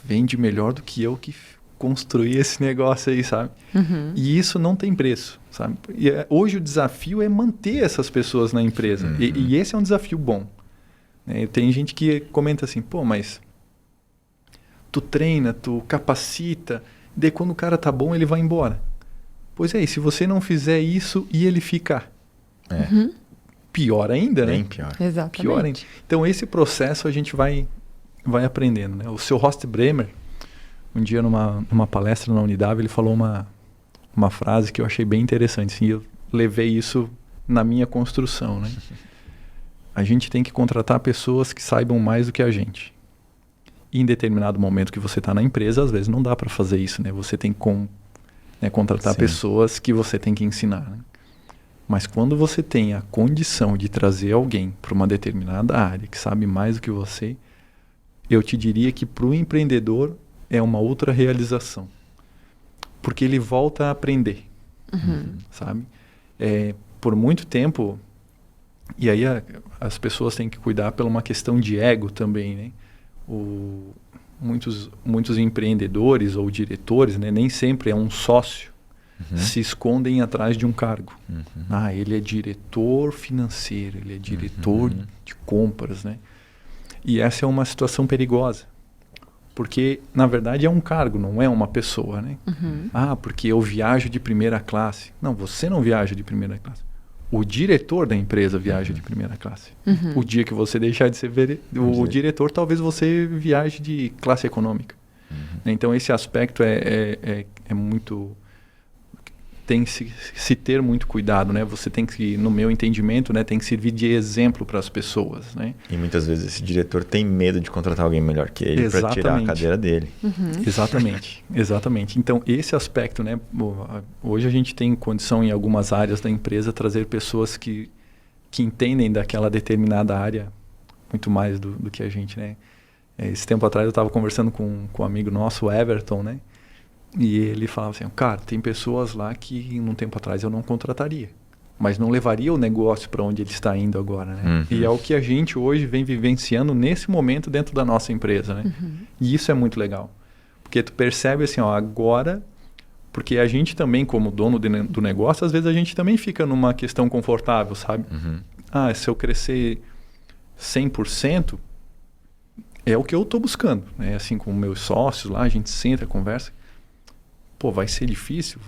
vende melhor do que eu que construí esse negócio aí, sabe? E isso não tem preço, sabe? E hoje o desafio é manter essas pessoas na empresa. E esse é um desafio bom. Tem gente que comenta assim, pô, mas tu treina, tu capacita, daí quando o cara tá bom, ele vai embora. Pois é, e se você não fizer isso e ele ficar? Pior ainda, né?
Bem pior.
Exatamente.
Pior ainda. Então, esse processo a gente vai aprendendo, né? O seu Horst Bremer, um dia numa palestra na Unidade, ele falou uma frase que eu achei bem interessante. Assim, eu levei isso na minha construção, né? A gente tem que contratar pessoas que saibam mais do que a gente. E em determinado momento que você está na empresa, às vezes não dá para fazer isso, né? Você tem que contratar pessoas que você tem que ensinar, né? Mas quando você tem a condição de trazer alguém para uma determinada área que sabe mais do que você, eu te diria que para o empreendedor é uma outra realização. Porque ele volta a aprender. sabe? Por muito tempo, e aí as pessoas têm que cuidar pela uma questão de ego também, né? Muitos empreendedores ou diretores, né, nem sempre é um sócio, se escondem atrás de um cargo. Ele é diretor financeiro, ele é diretor de compras, né? E essa é uma situação perigosa, porque na verdade é um cargo, não é uma pessoa, né? Porque eu viajo de primeira classe. Não, você não viaja de primeira classe. O diretor da empresa viaja de primeira classe. O dia que você deixar de ser o diretor, talvez você viaje de classe econômica. Então esse aspecto é muito... Tem que se ter muito cuidado, né? Você tem que, no meu entendimento, né, tem que servir de exemplo para as pessoas, né?
E muitas vezes esse diretor tem medo de contratar alguém melhor que ele para tirar a cadeira dele.
Exatamente. Então, esse aspecto, né? Hoje a gente tem condição em algumas áreas da empresa trazer pessoas que entendem daquela determinada área muito mais do que a gente, né? Esse tempo atrás eu estava conversando com um amigo nosso, o Everton, né? E ele falava assim, cara, tem pessoas lá que um tempo atrás eu não contrataria, mas não levaria o negócio para onde ele está indo agora, né? E é o que a gente hoje vem vivenciando nesse momento dentro da nossa empresa, né? E isso é muito legal, porque tu percebe assim, agora, porque a gente também, como dono do negócio, às vezes a gente também fica numa questão confortável, sabe? Se eu crescer 100%, é o que eu estou buscando, né? Assim, com meus sócios lá, a gente senta, conversa. Vai ser difícil?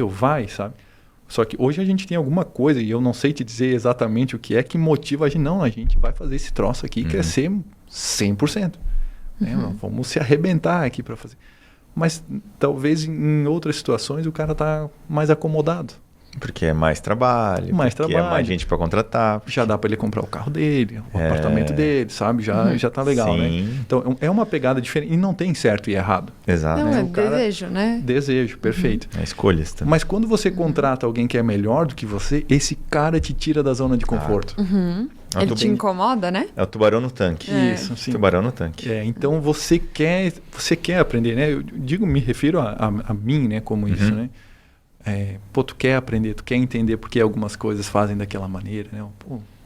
Vai, sabe? Só que hoje a gente tem alguma coisa, e eu não sei te dizer exatamente o que é que motiva a gente. Não, a gente vai fazer esse troço aqui e crescer 100%. Né? Vamos se arrebentar aqui para fazer. Mas talvez em outras situações o cara tá mais acomodado.
Porque é mais trabalho, é mais gente para contratar.
Já dá para ele comprar o carro dele, o apartamento dele, sabe? Já tá legal,
Sim.
né? Então é uma pegada diferente e não tem certo e errado.
Exato.
Não, desejo, né?
Desejo, perfeito.
É escolhas também.
Mas quando você contrata alguém que é melhor do que você, esse cara te tira da zona de conforto.
Ele te incomoda, né?
É o tubarão no tanque.
Isso, sim.
Tubarão no tanque.
Então você quer aprender, né? Eu me refiro a mim, né? Como isso, né? Tu quer aprender, tu quer entender por que algumas coisas fazem daquela maneira, né?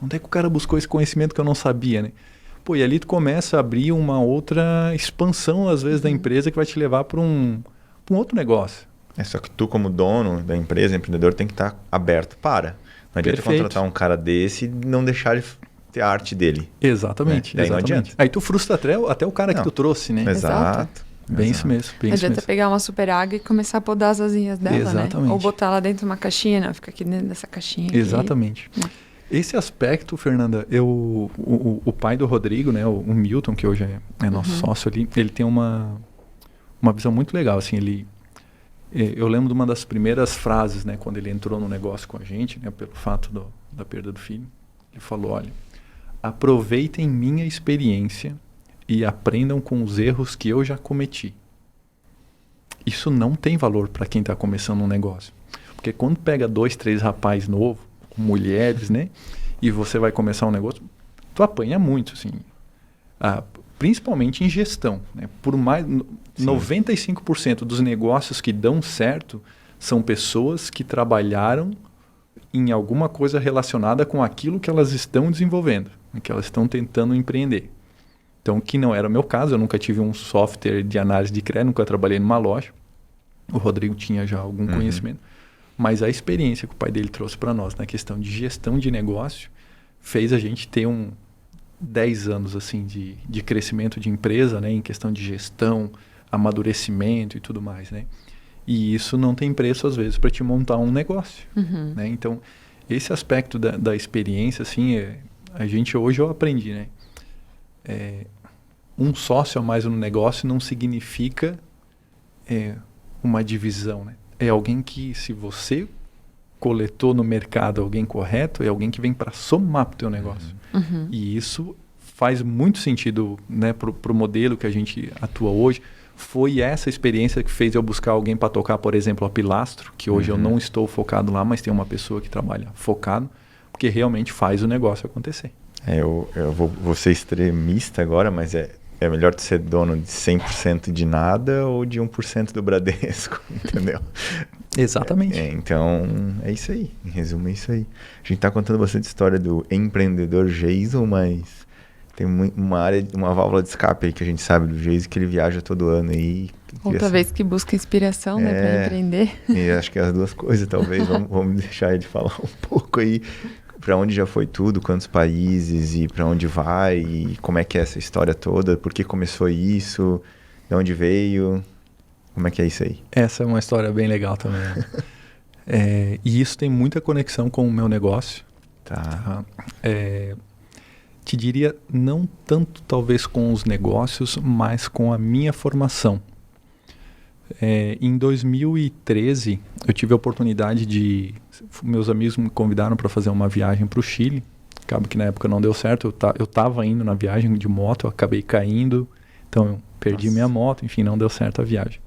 Onde é que o cara buscou esse conhecimento que eu não sabia, né? E ali tu começa a abrir uma outra expansão, às vezes, da empresa que vai te levar para um outro negócio.
Só que tu, como dono da empresa, empreendedor, tem que estar aberto para. Não adianta contratar um cara desse e não deixar ele ter a arte dele.
Exatamente.
Daí não adianta.
Aí tu frustra até o cara que tu trouxe, né?
Exato.
Bem isso mesmo.
Não adianta pegar uma super água e começar a podar as asinhas dela,
Exatamente.
né? Ou botar ela dentro de uma caixinha, não, fica aqui dentro dessa caixinha.
Exatamente. Esse aspecto, Fernanda, o pai do Rodrigo, né, o Milton, que hoje é nosso sócio ali, ele tem uma visão muito legal, assim, eu lembro de uma das primeiras frases, né, quando ele entrou no negócio com a gente, né, pelo fato da perda do filho, ele falou, olha, aproveitem minha experiência e aprendam com os erros que eu já cometi. Isso não tem valor para quem está começando um negócio. Porque quando pega 2, 3 rapazes novos, mulheres, né? E você vai começar um negócio, tu apanha muito, assim. Principalmente em gestão, né? Por mais 95% dos negócios que dão certo são pessoas que trabalharam em alguma coisa relacionada com aquilo que elas estão desenvolvendo, que elas estão tentando empreender. Então, que não era o meu caso, eu nunca tive um software de análise de crédito, nunca trabalhei numa loja. O Rodrigo tinha já algum conhecimento. Mas a experiência que o pai dele trouxe para nós na questão de gestão de negócio fez a gente ter 10 anos assim, de crescimento de empresa, né, em questão de gestão, amadurecimento e tudo mais. Né? E isso não tem preço, às vezes, para te montar um negócio. Né? Então, esse aspecto da experiência, assim, hoje eu aprendi, né? Um sócio a mais no negócio não significa uma divisão, né? É alguém que, se você coletou no mercado alguém correto, é alguém que vem para somar para o teu negócio. E isso faz muito sentido, né, pro modelo que a gente atua hoje. Foi essa experiência que fez eu buscar alguém para tocar, por exemplo, a Pilastro, que hoje eu não estou focado lá, mas tem uma pessoa que trabalha focado, porque realmente faz o negócio acontecer.
Eu vou ser extremista agora, mas é melhor tu ser dono de 100% de nada ou de 1% do Bradesco, entendeu?
Exatamente.
Então, é isso aí. Em resumo, é isso aí. A gente tá contando bastante história do empreendedor Jason, mas tem uma válvula de escape aí que a gente sabe do Jason, que ele viaja todo ano aí.
Outra vez que busca inspiração, né, para empreender.
E acho que as duas coisas, talvez. Vamos deixar ele falar um pouco aí para onde já foi tudo, quantos países e para onde vai, e como é que é essa história toda, por que começou isso, de onde veio, como é que é isso aí?
Essa é uma história bem legal também. E isso tem muita conexão com o meu negócio.
Tá.
Te diria, não tanto talvez com os negócios, mas com a minha formação. Em 2013, eu tive a oportunidade de... Meus amigos me convidaram para fazer uma viagem para o Chile. Acaba que na época não deu certo. Eu estava indo na viagem de moto, eu acabei caindo. Então eu perdi minha moto, enfim, não deu certo a viagem.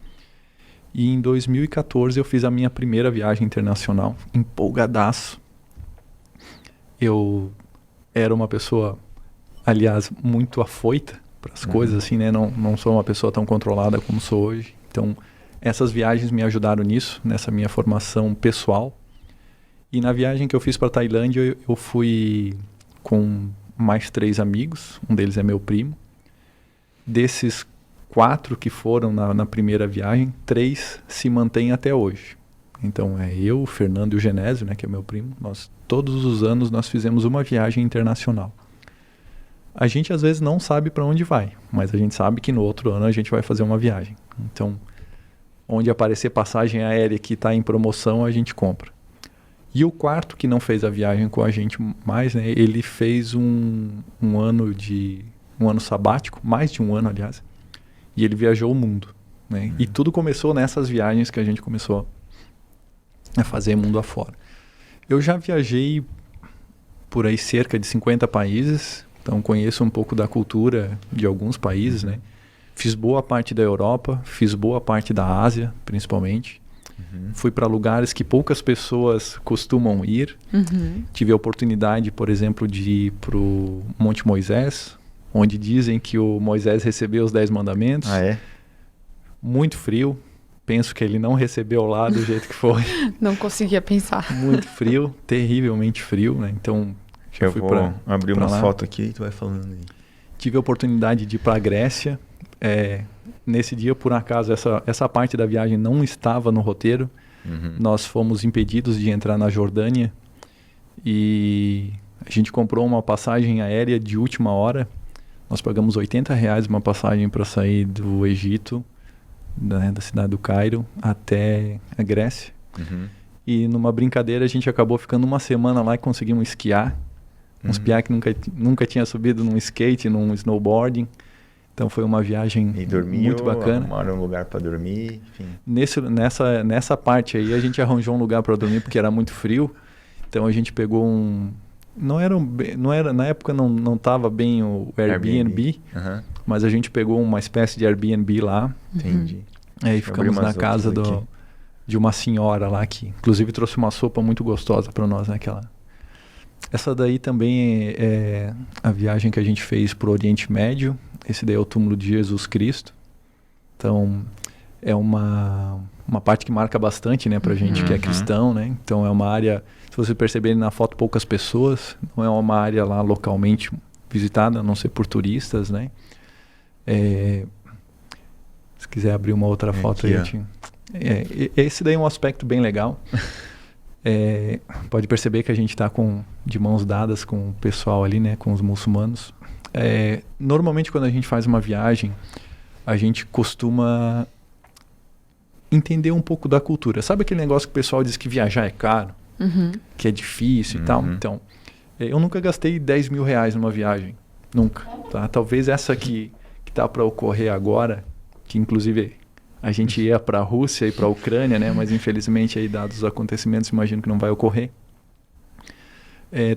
E em 2014 eu fiz a minha primeira viagem internacional, empolgadaço. Eu era uma pessoa, aliás, muito afoita para as coisas, assim, né? Não sou uma pessoa tão controlada como sou hoje. Então, essas viagens me ajudaram nisso, nessa minha formação pessoal. E na viagem que eu fiz para Tailândia, eu fui com mais 3 amigos, um deles é meu primo. Desses 4 que foram na primeira viagem, 3 se mantêm até hoje. Então é eu, o Fernando e o Genésio, né, que é meu primo. Todos os anos nós fizemos uma viagem internacional. A gente às vezes não sabe para onde vai, mas a gente sabe que no outro ano a gente vai fazer uma viagem. Então, onde aparecer passagem aérea que está em promoção, a gente compra. E o quarto que não fez a viagem com a gente mais, né, ele fez um ano sabático, mais de um ano, aliás, e ele viajou o mundo, né? E tudo começou nessas viagens que a gente começou a fazer mundo afora. Eu já viajei por aí cerca de 50 países, então conheço um pouco da cultura de alguns países, né? Fiz boa parte da Europa, fiz boa parte da Ásia, principalmente. Fui para lugares que poucas pessoas costumam ir. Tive a oportunidade, por exemplo, de ir para o Monte Moisés, onde dizem que o Moisés recebeu os 10 mandamentos.
Ah, é?
Muito frio. Penso que ele não recebeu lá do jeito que foi.
Não conseguia pensar.
Muito frio, terrivelmente frio, né? Então,
eu fui vou abrir uma foto aqui e tu vai falando aí.
Tive a oportunidade de ir para a Grécia. Nesse dia, por acaso, essa parte da viagem não estava no roteiro. Nós fomos impedidos de entrar na Jordânia e a gente comprou uma passagem aérea de última hora. Nós pagamos R$80 uma passagem para sair do Egito, da cidade do Cairo, até a Grécia. E numa brincadeira a gente acabou ficando uma semana lá e conseguimos esquiar. Uns piá que nunca tinha subido num skate, num snowboarding. Então foi uma viagem muito bacana.
Arrumaram um lugar para dormir, enfim.
Nessa parte aí a gente arranjou um lugar para dormir porque era muito frio. Então a gente pegou na época não estava bem o Airbnb. Mas a gente pegou uma espécie de Airbnb lá.
Entendi.
Aí ficamos na casa de uma senhora lá que inclusive trouxe uma sopa muito gostosa para nós naquela. Essa daí também é a viagem que a gente fez para o Oriente Médio. Esse daí é o túmulo de Jesus Cristo. Então, é uma parte que marca bastante, né, pra gente que é cristão, né? Então, é uma área, se você perceber na foto, poucas pessoas. Não é uma área lá localmente visitada, a não ser por turistas, né? Se quiser abrir uma outra foto
aqui,
aí. Esse daí é um aspecto bem legal. Pode perceber que a gente está de mãos dadas com o pessoal ali, né, com os muçulmanos. Normalmente quando a gente faz uma viagem, a gente costuma entender um pouco da cultura. Sabe aquele negócio que o pessoal diz que viajar é caro? Que é difícil e tal? Então, eu nunca gastei R$10.000 numa viagem. Nunca. Tá? Talvez essa que tá para ocorrer agora, que inclusive a gente ia para a Rússia e para a Ucrânia, né? Mas infelizmente, aí, dados os acontecimentos, imagino que não vai ocorrer.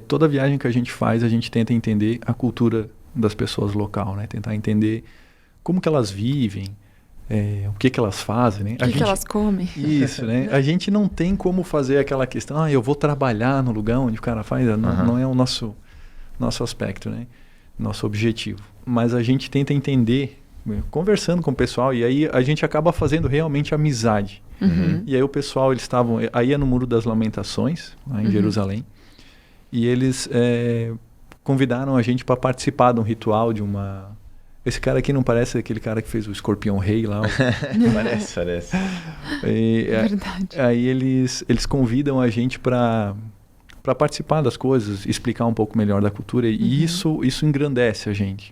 Toda viagem que a gente faz, a gente tenta entender a cultura das pessoas local, né? Tentar entender como que elas vivem, o que elas fazem, né?
O que elas comem.
Isso, né? A gente não tem como fazer aquela questão, eu vou trabalhar no lugar onde o cara faz, não é o nosso aspecto, né? Nosso objetivo. Mas a gente tenta entender, conversando com o pessoal, e aí a gente acaba fazendo realmente amizade. E aí o pessoal, eles estavam... Aí é no Muro das Lamentações, lá em Jerusalém. E eles convidaram a gente para participar de um ritual de uma... Esse cara aqui não parece aquele cara que fez o Escorpião Rei lá?
Parece.
Verdade.
Aí eles convidam a gente para participar das coisas, explicar um pouco melhor da cultura. E isso engrandece a gente.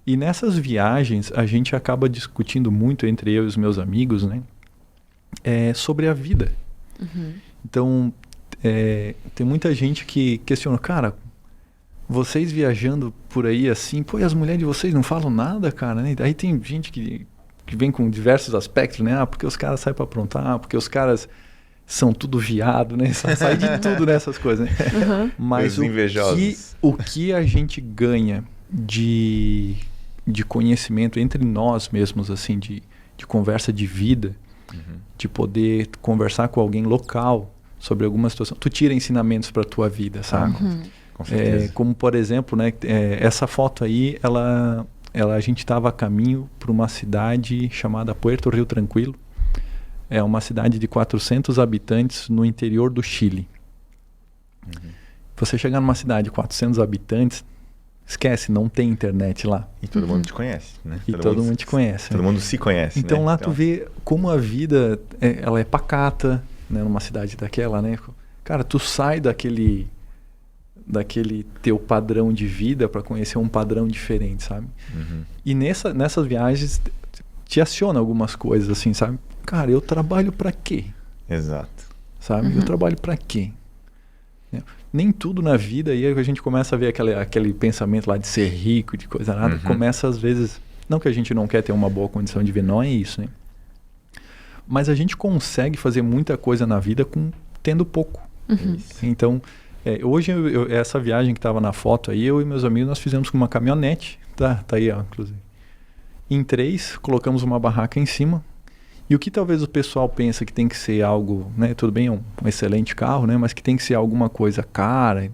E nessas viagens, a gente acaba discutindo muito entre eu e os meus amigos, né? Sobre a vida. Então, tem muita gente que questiona, cara, vocês viajando por aí assim, pô, e as mulheres de vocês não falam nada, cara, né? Aí tem gente que vem com diversos aspectos, né? Porque os caras saem para aprontar, porque os caras são tudo viado, né? Sai de tudo nessas coisas, né? Mas o que a gente ganha de conhecimento entre nós mesmos, assim, de conversa de vida, de poder conversar com alguém local sobre alguma situação. Tu tira ensinamentos para tua vida, sabe?
Com certeza.
Como, por exemplo, né, essa foto aí, a gente estava a caminho para uma cidade chamada Puerto Rio Tranquilo. É uma cidade de 400 habitantes no interior do Chile. Você chegar numa cidade de 400 habitantes, esquece, não tem internet lá.
E todo mundo te conhece, né?
E todo mundo te conhece.
Todo mundo se conhece,
então,
né?
lá tu vê como a vida, ela é pacata, né? Numa cidade daquela, né? Cara, tu sai daquele teu padrão de vida para conhecer um padrão diferente, sabe? E nessas viagens te aciona algumas coisas, assim, sabe? Cara, eu trabalho para quê?
Exato.
Sabe? Eu trabalho para quê? Nem tudo na vida, aí a gente começa a ver aquele pensamento lá de ser rico, de coisa nada, começa às vezes, não que a gente não quer ter uma boa condição de vida, não é isso, né? Mas a gente consegue fazer muita coisa na vida tendo pouco. Então, hoje, essa viagem que estava na foto aí, eu e meus amigos, nós fizemos com uma caminhonete, tá aí, ó, inclusive. Em 3, colocamos uma barraca em cima. E o que talvez o pessoal pensa que tem que ser algo, né? Tudo bem, um excelente carro, né? Mas que tem que ser alguma coisa cara.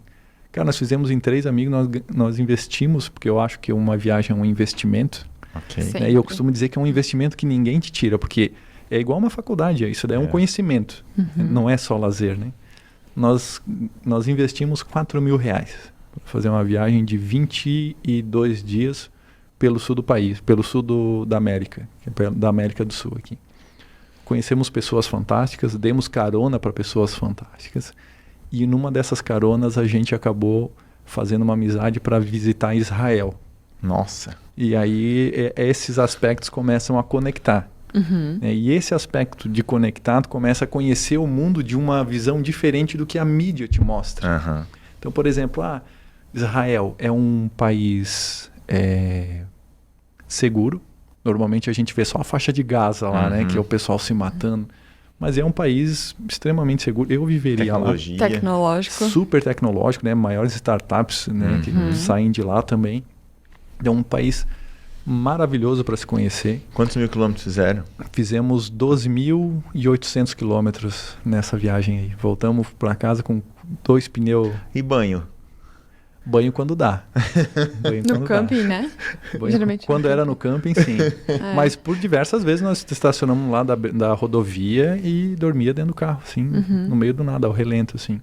Cara, nós fizemos em 3 amigos, nós investimos, porque eu acho que uma viagem é um investimento.
Okay.
E eu costumo dizer que é um investimento que ninguém te tira, porque é igual uma faculdade, isso daí é um conhecimento, não é só lazer, né? Nós investimos R$4.000 para fazer uma viagem de 22 dias pelo sul do país, pelo sul da América, da América do Sul aqui. Conhecemos pessoas fantásticas, demos carona para pessoas fantásticas, e numa dessas caronas a gente acabou fazendo uma amizade para visitar Israel.
Nossa!
E aí esses aspectos começam a conectar. E esse aspecto de conectado começa a conhecer o mundo de uma visão diferente do que a mídia te mostra. Então, por exemplo, Israel é um país seguro. Normalmente a gente vê só a faixa de Gaza lá, né? Que é o pessoal se matando. Mas é um país extremamente seguro. Eu viveria lá.
Tecnológico.
Super tecnológico, né? Maiores startups, né? Que saem de lá também. É um país maravilhoso para se conhecer.
Quantos mil quilômetros fizeram?
Fizemos 12.800 quilômetros nessa viagem aí. Voltamos para casa com 2 pneus.
E banho?
Banho quando dá.
No camping, né?
Geralmente quando era no camping, sim. Mas por diversas vezes nós estacionamos lá da rodovia e dormia dentro do carro, assim, no meio do nada, ao relento, assim.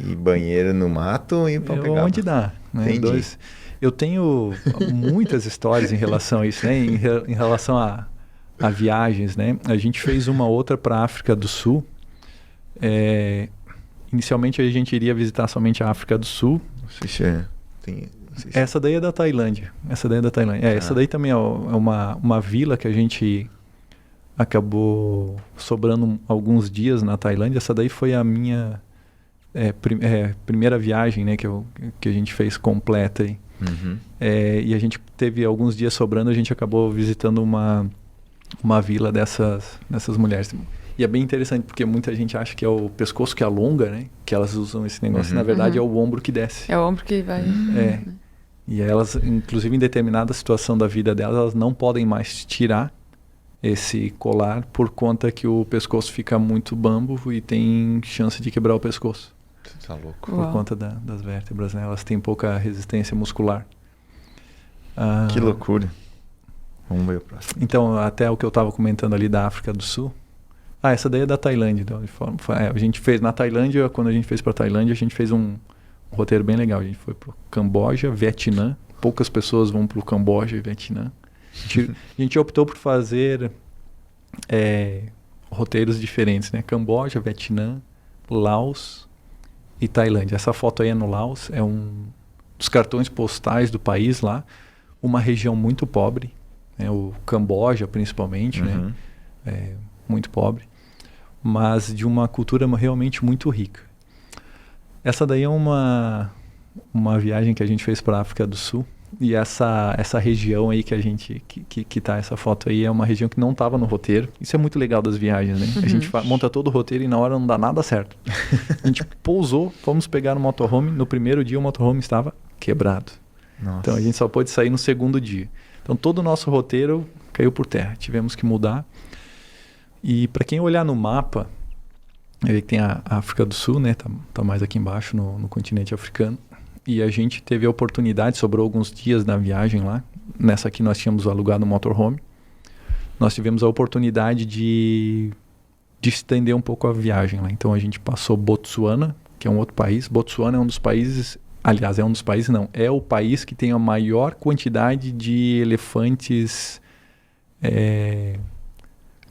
E banheiro no mato e para pegar.
Onde dá. Né? Eu tenho muitas histórias em relação a isso, né? Em relação a viagens, né? A gente fez uma outra para a África do Sul. Inicialmente a gente iria visitar somente a África do Sul. Essa daí é da Tailândia. Essa daí também é uma vila que a gente acabou sobrando alguns dias na Tailândia. Essa daí foi a minha primeira viagem, né, que a gente fez completa aí. E a gente teve alguns dias sobrando, a gente acabou visitando uma vila dessas mulheres. E é bem interessante, porque muita gente acha que é o pescoço que alonga, né? Que elas usam esse negócio. Na verdade, é o ombro que desce.
É o ombro que vai...
E elas, inclusive, em determinada situação da vida delas, elas não podem mais tirar esse colar por conta que o pescoço fica muito bambo e tem chance de quebrar o pescoço.
Tá louco.
Por conta das vértebras, né? Elas têm pouca resistência muscular.
Que loucura. Vamos ver o próximo.
Então, até o que eu estava comentando ali da África do Sul, Essa daí é da Tailândia. Então, a gente fez na Tailândia, quando a gente fez para Tailândia, a gente fez um roteiro bem legal. A gente foi para Camboja, Vietnã. Poucas pessoas vão para o Camboja e Vietnã. A gente optou por fazer roteiros diferentes, né? Camboja, Vietnã, Laos e Tailândia. Essa foto aí é no Laos, é um dos cartões postais do país lá. Uma região muito pobre, né? O Camboja principalmente, né? Muito pobre, mas de uma cultura realmente muito rica. Essa daí é uma viagem que a gente fez para a África do Sul, e essa região aí que tá essa foto aí é uma região que não estava no roteiro. Isso é muito legal das viagens, né? A gente monta todo o roteiro e na hora não dá nada certo. A gente pousou, fomos pegar no motorhome, no primeiro dia o motorhome estava quebrado.
Nossa.
Então a gente só pôde sair no segundo dia. Então todo o nosso roteiro caiu por terra, tivemos que mudar. E para quem olhar no mapa, ele tem a África do Sul, né? Tá mais aqui embaixo no continente africano. E a gente teve a oportunidade, sobrou alguns dias na viagem lá. Nessa aqui nós tínhamos alugado um motorhome. Nós tivemos a oportunidade de estender um pouco a viagem lá. Então a gente passou Botsuana, que é um outro país. Botsuana é um dos países, aliás, é o país que tem a maior quantidade de elefantes...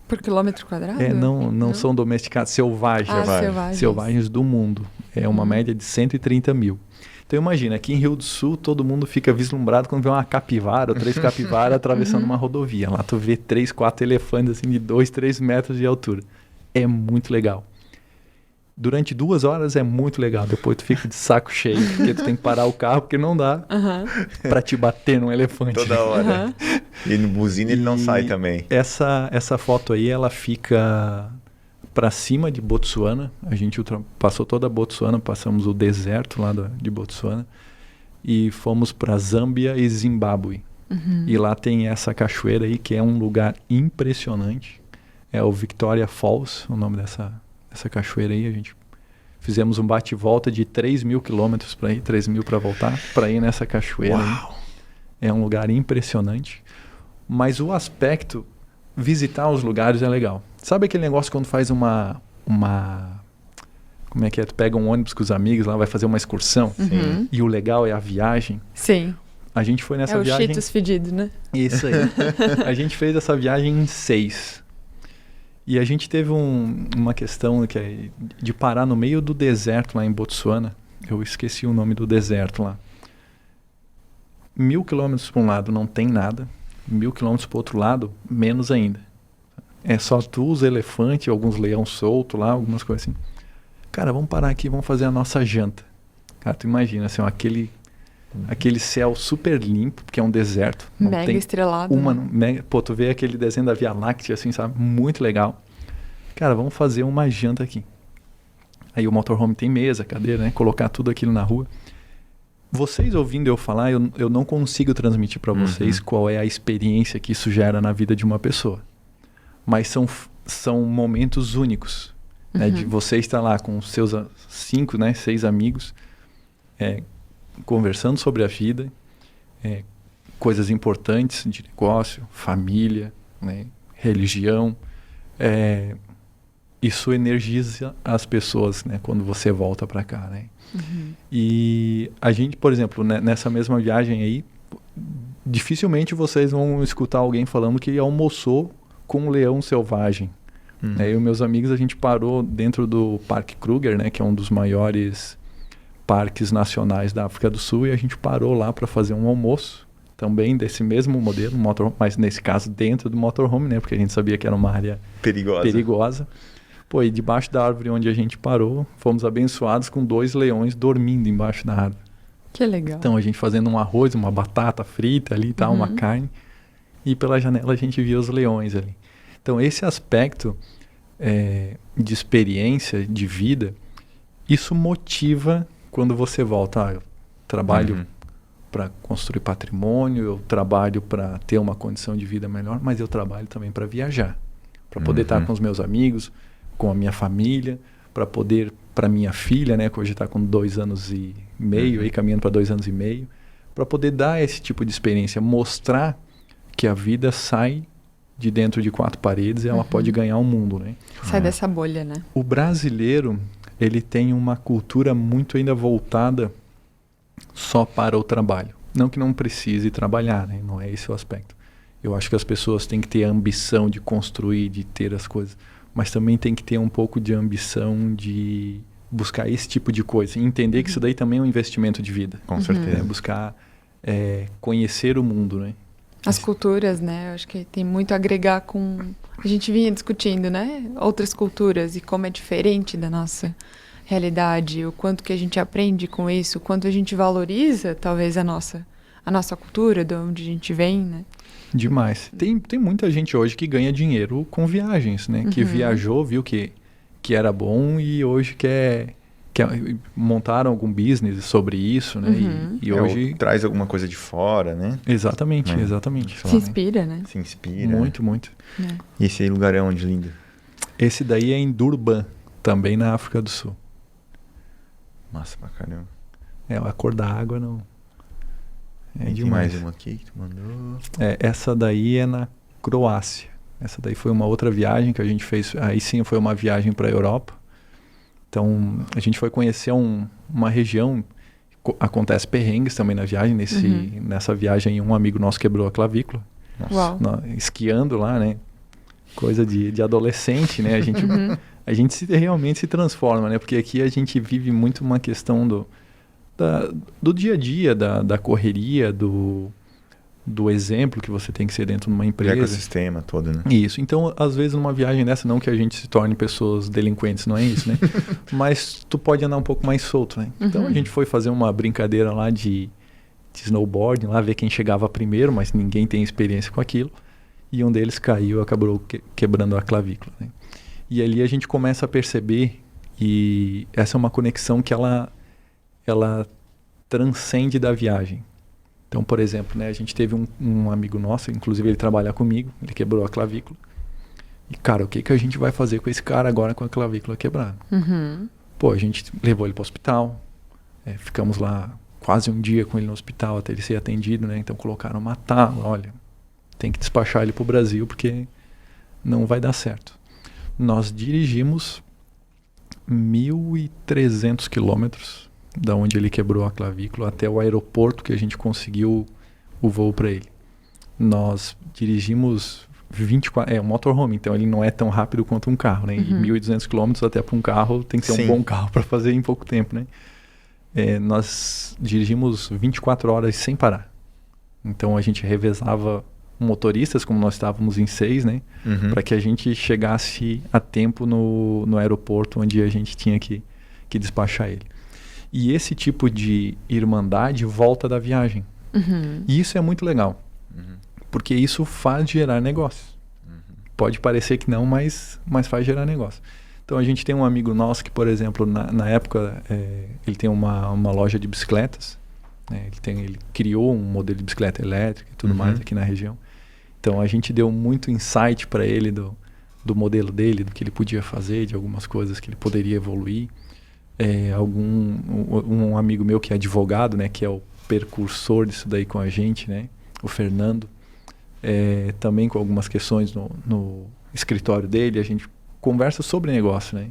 Por quilômetro quadrado?
Não são domesticados, selvagens do mundo. É uma média de 130 mil. Então imagina, aqui em Rio do Sul todo mundo fica vislumbrado quando vê uma capivara ou 3 capivaras atravessando uma rodovia. Lá tu vê 3, 4 elefantes assim de 2, 3 metros de altura. É muito legal. Durante 2 horas é muito legal. Depois tu fica de saco cheio, porque tu tem que parar o carro, porque não dá pra te bater num elefante.
Toda hora. E no buzina ele não sai também.
Essa foto aí, ela fica para cima de Botsuana. A gente passou toda a Botsuana, passamos o deserto lá de Botsuana e fomos para Zâmbia e Zimbábue. E lá tem essa cachoeira aí que é um lugar impressionante. É o Victoria Falls, o nome dessa cachoeira aí. A gente fizemos um bate-volta de 3.000 quilômetros para ir, 3.000 para voltar, para ir nessa cachoeira. Uau. É um lugar impressionante. Mas o aspecto, visitar os lugares é legal. Sabe aquele negócio quando faz uma como é que é? Tu pega um ônibus com os amigos lá, vai fazer uma excursão. E o legal é a viagem.
Sim.
A gente foi nessa viagem...
É o Cheetos fedido, né?
Isso aí. A gente fez essa viagem em 6. E a gente teve uma questão que é de parar no meio do deserto lá em Botsuana. Eu esqueci o nome do deserto lá. 1.000 quilômetros para um lado não tem nada. 1.000 quilômetros para o outro lado, menos ainda. É só tu, os elefantes, alguns leões soltos lá, algumas coisas assim. Cara, vamos parar aqui, vamos fazer a nossa janta. Cara, tu imagina, assim, aquele céu super limpo, porque é um deserto.
Mega estrelado.
Pô, tu vê aquele desenho da Via Láctea, assim, sabe? Muito legal. Cara, vamos fazer uma janta aqui. Aí o motorhome tem mesa, cadeira, né? Colocar tudo aquilo na rua. Vocês ouvindo eu falar, eu não consigo transmitir para vocês qual é a experiência que isso gera na vida de uma pessoa. Mas são momentos únicos, né? De você estar lá com seus 5, né, 6 amigos, conversando sobre a vida, coisas importantes de negócio, família, né, religião. Isso energiza as pessoas, né, quando você volta para cá, né? E a gente, por exemplo, nessa mesma viagem aí, dificilmente vocês vão escutar alguém falando que almoçou com um leão selvagem. Eu e meus amigos, a gente parou dentro do Parque Kruger, né, que é um dos maiores parques nacionais da África do Sul, e a gente parou lá para fazer um almoço, também desse mesmo modelo, mas nesse caso dentro do motorhome, né, porque a gente sabia que era uma área perigosa. Pô, e debaixo da árvore onde a gente parou, fomos abençoados com 2 leões dormindo embaixo da árvore.
Que legal.
Então a gente fazendo um arroz, uma batata frita ali e tal, uma carne, e pela janela a gente via os leões ali. Então esse aspecto de experiência, de vida, isso motiva quando você volta. Eu trabalho para construir patrimônio, eu trabalho para ter uma condição de vida melhor, mas eu trabalho também para viajar, para poder estar com os meus amigos, com a minha família, para minha filha, né, que hoje está com 2 anos e meio, aí caminhando para 2 anos e meio, para poder dar esse tipo de experiência, mostrar que a vida sai de dentro de 4 paredes, ela pode ganhar o mundo, né?
Sai dessa bolha, né?
O brasileiro, ele tem uma cultura muito ainda voltada só para o trabalho. Não que não precise trabalhar, né? Não é esse o aspecto. Eu acho que as pessoas têm que ter a ambição de construir, de ter as coisas, mas também tem que ter um pouco de ambição de buscar esse tipo de coisa. E entender que isso daí também é um investimento de vida.
Com certeza.
Né? Buscar conhecer o mundo, né?
As culturas, né? Eu acho que tem muito a agregar com... A gente vinha discutindo, né? Outras culturas e como é diferente da nossa realidade, o quanto que a gente aprende com isso, o quanto a gente valoriza, talvez, a nossa cultura, de onde a gente vem, né?
Demais. Tem muita gente hoje que ganha dinheiro com viagens, né? Que viajou, viu que era bom e hoje quer montaram algum business sobre isso, né? E hoje...
traz alguma coisa de fora, né?
Exatamente, exatamente.
Se inspira, né?
Se inspira.
Muito, muito.
E esse aí lugar é onde, lindo?
Esse daí é em Durban, também na África do Sul.
Massa pra caramba.
A cor da água não...
Tem
demais.
mais uma aqui que tu mandou.
Essa daí é na Croácia. Essa daí foi uma outra viagem que a gente fez. Aí sim foi uma viagem para a Europa. Então a gente foi conhecer uma região. Acontece perrengues também na viagem. Nessa viagem um amigo nosso quebrou a clavícula.
Uau.
Esquiando lá, né? Coisa de adolescente, né? A gente realmente se transforma, né? Porque aqui a gente vive muito uma questão do dia a dia, da correria, do exemplo que você tem que ser dentro de uma empresa.
O ecossistema todo, né?
Isso. Então, às vezes, numa viagem dessa, não que a gente se torne pessoas delinquentes, não é isso, né? Mas tu pode andar um pouco mais solto, né? Então, a gente foi fazer uma brincadeira lá de snowboarding, lá ver quem chegava primeiro, mas ninguém tem experiência com aquilo. E um deles caiu e acabou quebrando a clavícula, né? E ali a gente começa a perceber, e essa é uma conexão que ela transcende da viagem. Então, por exemplo, né, a gente teve um amigo nosso, inclusive ele trabalha comigo, ele quebrou a clavícula. E, cara, o que a gente vai fazer com esse cara agora com a clavícula quebrada? Pô, a gente levou ele para o hospital, ficamos lá quase um dia com ele no hospital até ele ser atendido, né? Então colocaram uma tábua, olha, tem que despachar ele para o Brasil porque não vai dar certo. Nós dirigimos 1.300 quilômetros da onde ele quebrou a clavícula até o aeroporto que a gente conseguiu o voo para ele. Nós dirigimos 24... um motorhome, então ele não é tão rápido quanto um carro, né? E 1.200 quilômetros até para um carro tem que ser um bom carro para fazer em pouco tempo, né? Nós dirigimos 24 horas sem parar. Então a gente revezava motoristas, como nós estávamos em 6, né? Para que a gente chegasse a tempo no aeroporto onde a gente tinha que despachar ele. E esse tipo de irmandade volta da viagem. E isso é muito legal. Porque isso faz gerar negócio. Pode parecer que não, mas faz gerar negócio. Então a gente tem um amigo nosso que, por exemplo, na época, ele tem uma loja de bicicletas. Ele criou um modelo de bicicleta elétrica e tudo mais aqui na região. Então a gente deu muito insight para ele do modelo dele, do que ele podia fazer, de algumas coisas que ele poderia evoluir. Um amigo meu que é advogado, né, que é o precursor disso daí com a gente, né, o Fernando, também com algumas questões no escritório dele, a gente conversa sobre negócio, né?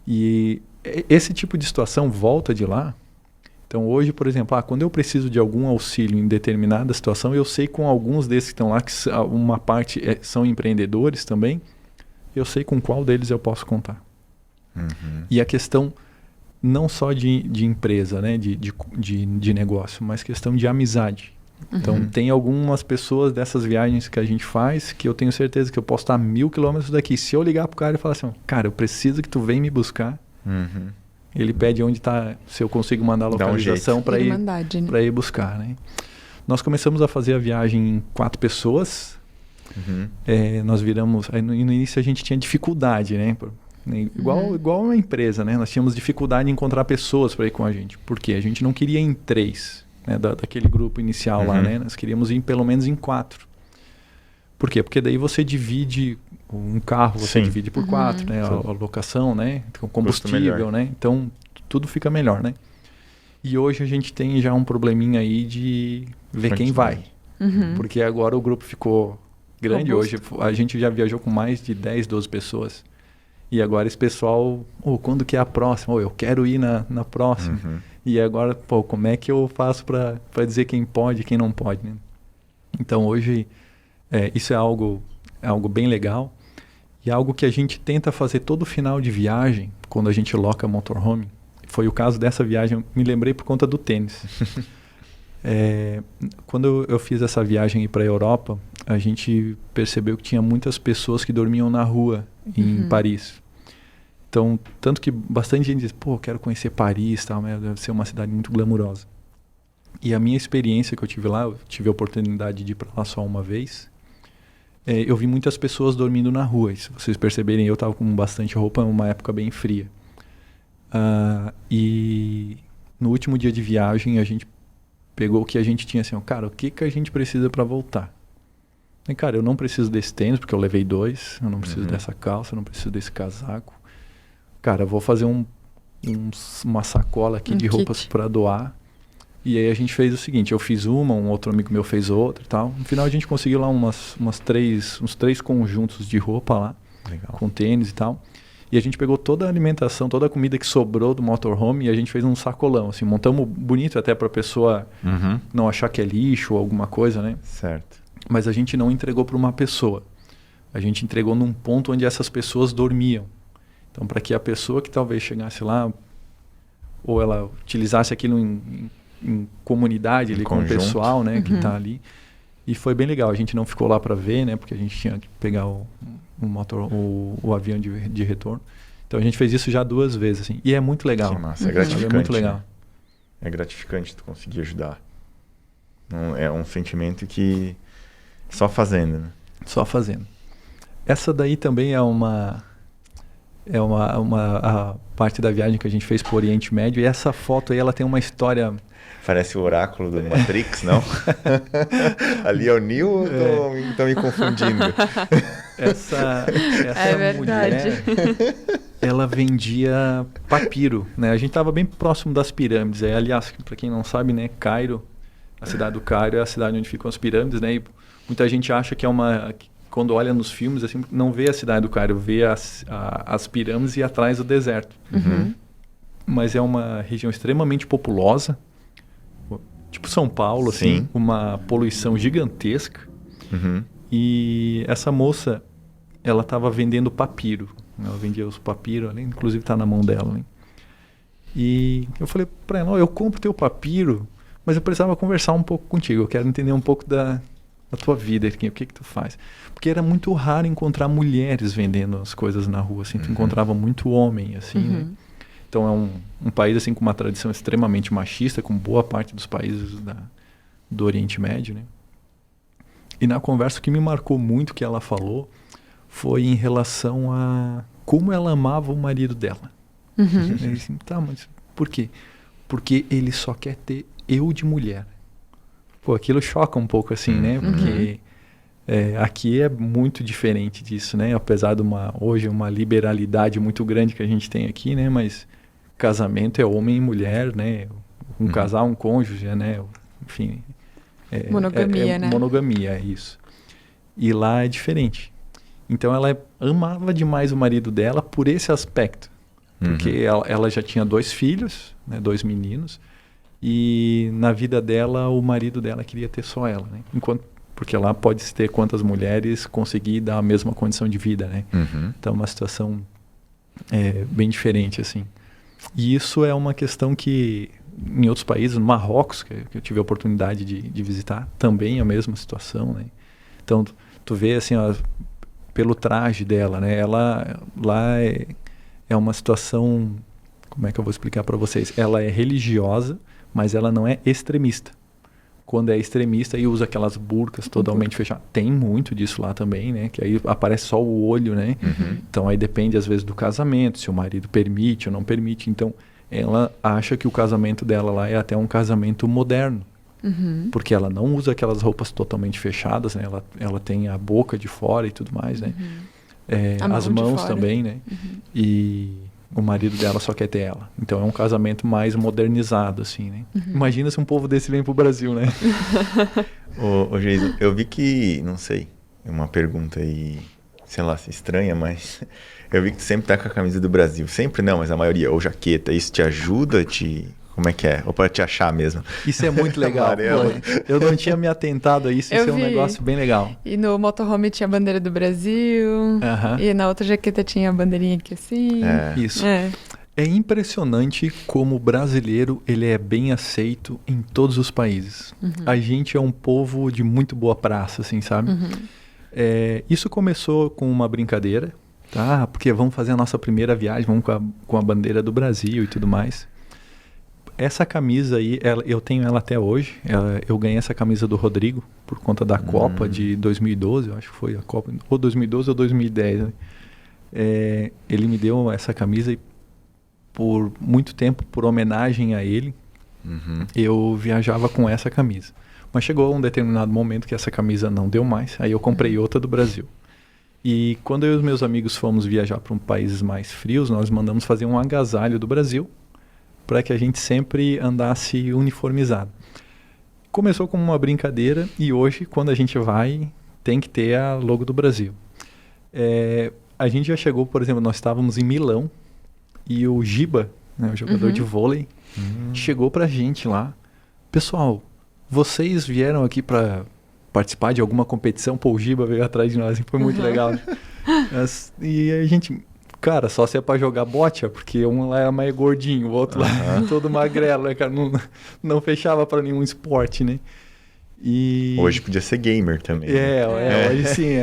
E esse tipo de situação volta de lá. Então hoje, por exemplo, quando eu preciso de algum auxílio em determinada situação, eu sei com alguns desses que estão lá, que uma parte são empreendedores também, eu sei com qual deles eu posso contar. E a questão não só de empresa, né, de negócio, mas questão de amizade. Então tem algumas pessoas dessas viagens que a gente faz que eu tenho certeza que eu posso estar 1.000 quilômetros daqui. Se eu ligar pro cara e falar assim, cara, eu preciso que tu venha me buscar, ele pede onde está, se eu consigo mandar a localização para ir buscar, né? Nós começamos a fazer a viagem em 4 pessoas. Nós viramos... No início a gente tinha dificuldade, né? Igual uma empresa, né? Nós tínhamos dificuldade em encontrar pessoas para ir com a gente. Por quê? A gente não queria ir em 3, né? Daquele grupo inicial lá, né? Nós queríamos ir pelo menos em 4. Por quê? Porque daí você divide um carro, você divide por 4, né? A locação, né? O combustível, né? Então, tudo fica melhor, né? E hoje a gente tem já um probleminha aí de ver quem vai. Porque agora o grupo ficou grande.
Robusto.
Hoje a gente já viajou com mais de 10, 12 pessoas. E agora esse pessoal, quando que é a próxima? Eu quero ir na próxima.
Uhum.
E agora, como é que eu faço para dizer quem pode e quem não pode, né? Então hoje, isso é algo bem legal. E algo que a gente tenta fazer todo final de viagem, quando a gente loca motorhome. Foi o caso dessa viagem, eu me lembrei por conta do tênis. Quando eu fiz essa viagem para a Europa, a gente percebeu que tinha muitas pessoas que dormiam na rua em Paris. Então, tanto que bastante gente diz, eu quero conhecer Paris, tal, né? Deve ser uma cidade muito glamurosa. E a minha experiência que eu tive lá, eu tive a oportunidade de ir para lá só uma vez, eu vi muitas pessoas dormindo na rua. E se vocês perceberem, eu estava com bastante roupa, uma época bem fria. E no último dia de viagem, a gente pegou o que a gente tinha assim, cara, o que a gente precisa para voltar? E, cara, eu não preciso desse tênis, porque eu levei 2, eu não preciso dessa calça, eu não preciso desse casaco. Cara, eu vou fazer uma sacola aqui de roupas para doar. E aí a gente fez o seguinte, eu fiz um outro amigo meu fez outra e tal. No final a gente conseguiu lá uns três conjuntos de roupa lá,
Legal.
Com tênis e tal. E a gente pegou toda a alimentação, toda a comida que sobrou do motorhome e a gente fez um sacolão, assim, montamos bonito até para a pessoa não achar que é lixo ou alguma coisa, né?
Certo.
Mas a gente não entregou para uma pessoa. A gente entregou num ponto onde essas pessoas dormiam. Então, para que a pessoa que talvez chegasse lá, ou ela utilizasse aquilo em comunidade, ali, com o pessoal, né, que está ali. E foi bem legal. A gente não ficou lá para ver, né, porque a gente tinha que pegar o avião de retorno. Então, a gente fez isso já 2 vezes, assim. E é muito legal.
Que massa. É gratificante.
É muito legal.
Né? É gratificante tu conseguir ajudar. É um sentimento que só fazendo, né?
Só fazendo. Essa daí também é a parte da viagem que a gente fez para o Oriente Médio. E essa foto aí, ela tem uma história...
Parece o oráculo do Matrix, não? Ali é o Neo ou estão me confundindo?
Essa
verdade.
mulher, ela vendia papiro, né? A gente estava bem próximo das pirâmides. Aliás, para quem não sabe, né, Cairo, a cidade do Cairo é a cidade onde ficam as pirâmides, né? E muita gente acha que quando olha nos filmes, assim, não vê a cidade do Cairo, vê as pirâmides e atrás o deserto. Mas é uma região extremamente populosa, tipo São Paulo, assim, uma poluição gigantesca. E essa moça, ela estava vendendo papiro. Ela vendia os papiros ali, inclusive está na mão dela. Né? E eu falei para ela, eu compro teu papiro, mas eu precisava conversar um pouco contigo. Eu quero entender um pouco da tua vida, o que tu faz. Porque era muito raro encontrar mulheres vendendo as coisas na rua. Assim, tu encontrava muito homem, assim, né? Então é um país assim com uma tradição extremamente machista, como boa parte dos países do Oriente Médio, né? E na conversa o que me marcou muito que ela falou foi em relação a como ela amava o marido dela. Eu disse, tá, mas por quê? Porque ele só quer ter eu de mulher. Pô, aquilo choca um pouco assim, né? Porque aqui é muito diferente disso, né? Apesar de hoje uma liberalidade muito grande que a gente tem aqui, né? Mas casamento é homem e mulher, né? Um casal, um cônjuge, né? Enfim.
Monogamia, né?
Monogamia, é isso. E lá é diferente. Então ela amava demais o marido dela por esse aspecto. Porque ela já tinha 2 filhos, né? 2 meninos. E na vida dela, o marido dela queria ter só ela, né? Porque lá pode-se ter quantas mulheres conseguir dar a mesma condição de vida, né? Então é uma situação bem diferente, assim. E isso é uma questão que em outros países, no Marrocos, que eu tive a oportunidade de visitar, também é a mesma situação, né? Então tu vê assim, ó, pelo traje dela, né? Ela lá é uma situação, como é que eu vou explicar para vocês? Ela é religiosa, mas ela não é extremista. Quando é extremista e usa aquelas burcas totalmente fechadas. Tem muito disso lá também, né? Que aí aparece só o olho, né? Então aí depende às vezes do casamento, se o marido permite ou não permite. Então ela acha que o casamento dela lá é até um casamento moderno. Porque ela não usa aquelas roupas totalmente fechadas, né? Ela tem a boca de fora e tudo mais, né? As mãos também, né? E o marido dela só quer ter ela. Então é um casamento mais modernizado, assim, né? Imagina se um povo desse vem pro Brasil, né?
Ô Geison, eu vi que, não sei, uma pergunta aí, sei lá, se estranha, mas eu vi que tu sempre tá com a camisa do Brasil. Sempre não, mas a maioria, ou jaqueta. Isso te ajuda? Como é que é? Ou para te achar mesmo?
Isso é muito legal.
Amarelo.
Eu não tinha me atentado a isso. Isso é um negócio bem legal.
E no motorhome tinha a bandeira do Brasil. E na outra jaqueta tinha a bandeirinha aqui assim.
Isso. É impressionante como o brasileiro ele é bem aceito em todos os países. A gente é um povo de muito boa praça, assim, sabe? Isso começou com uma brincadeira, tá? Porque vamos fazer a nossa primeira viagem, vamos com a bandeira do Brasil e tudo mais. Essa camisa aí, eu tenho ela até hoje. Eu ganhei essa camisa do Rodrigo por conta da Copa de 2012, eu acho que foi a Copa, ou 2012 ou 2010. Né? Ele me deu essa camisa e por muito tempo, por homenagem a ele, eu viajava com essa camisa. Mas chegou um determinado momento que essa camisa não deu mais, aí eu comprei outra do Brasil. E quando eu e os meus amigos fomos viajar para países mais frios, nós mandamos fazer um agasalho do Brasil, para que a gente sempre andasse uniformizado. Começou como uma brincadeira e hoje, quando a gente vai, tem que ter a logo do Brasil. A gente já chegou, por exemplo, nós estávamos em Milão e o Giba, né, o jogador de vôlei, chegou pra gente lá. Pessoal, vocês vieram aqui para participar de alguma competição? Pô, o Giba veio atrás de nós e foi muito legal. E a gente... Cara, só se é pra jogar bocha, porque um lá era mais gordinho, o outro lá todo magrelo, né, cara? Não fechava pra nenhum esporte, né? E...
Hoje podia ser gamer também.
Hoje sim,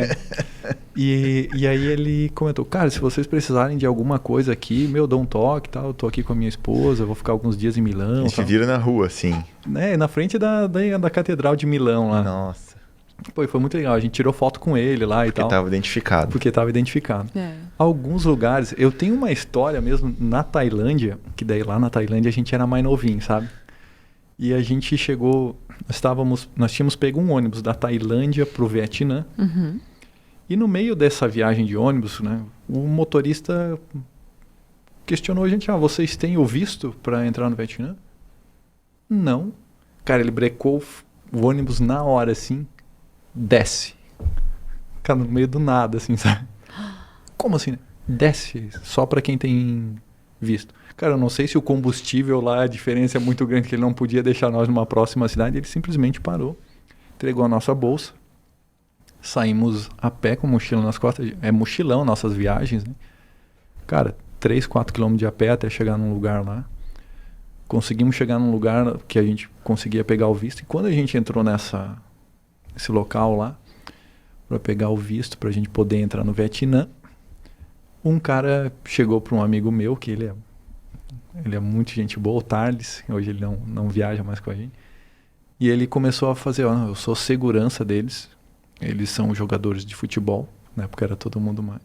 E aí ele comentou, cara, se vocês precisarem de alguma coisa aqui, dá um toque e tal, eu tô aqui com a minha esposa, vou ficar alguns dias em Milão.
E se vira na rua, assim.
Na frente da Catedral de Milão lá.
Nossa.
Pô, foi muito legal, a gente tirou foto com ele lá e tal. Porque estava identificado. Alguns lugares, eu tenho uma história mesmo na Tailândia, que daí lá na Tailândia a gente era mais novinho, sabe? E a gente chegou, nós tínhamos pego um ônibus da Tailândia pro Vietnã. E no meio dessa viagem de ônibus, né, o motorista questionou a gente, vocês têm o visto para entrar no Vietnã? Não. Cara, ele brecou o ônibus na hora, assim, desce. Cara, no meio do nada, assim, sabe? Como assim? Desce, só para quem tem visto. Cara, eu não sei se o combustível lá, a diferença é muito grande, que ele não podia deixar nós numa próxima cidade, ele simplesmente parou, entregou a nossa bolsa, saímos a pé com mochila nas costas, é mochilão nossas viagens, né? Cara, 3, 4 quilômetros de a pé até chegar num lugar lá. Conseguimos chegar num lugar que a gente conseguia pegar o visto, e quando a gente entrou nesse local lá, para pegar o visto, pra gente poder entrar no Vietnã, um cara chegou para um amigo meu, que ele é muito gente boa, o Tarles, hoje ele não viaja mais com a gente, e ele começou a fazer, eu sou segurança deles, eles são jogadores de futebol, na época era todo mundo mais.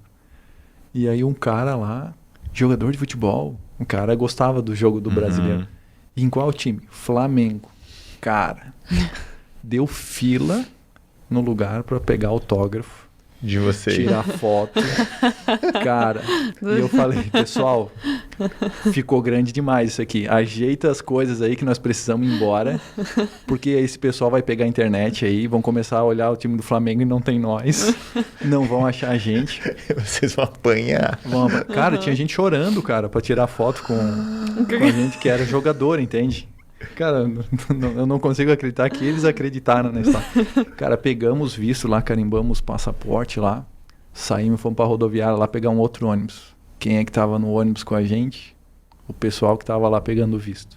E aí um cara lá, jogador de futebol, um cara gostava do jogo do brasileiro. E em qual time? Flamengo. Cara, deu fila no lugar para pegar autógrafo.
De vocês.
Tirar foto. Cara, e eu falei, pessoal, ficou grande demais isso aqui. Ajeita as coisas aí que nós precisamos ir embora, porque esse pessoal vai pegar a internet aí, vão começar a olhar o time do Flamengo e não tem nós. Não vão achar a gente.
Vocês vão apanhar.
Cara, tinha gente chorando, cara, pra tirar foto com a gente que era jogador, entende? Cara, eu não consigo acreditar que eles acreditaram nessa. Cara, pegamos visto lá, carimbamos passaporte lá, saímos, fomos pra rodoviária lá pegar um outro ônibus. Quem é que tava no ônibus com a gente? O pessoal que tava lá pegando visto.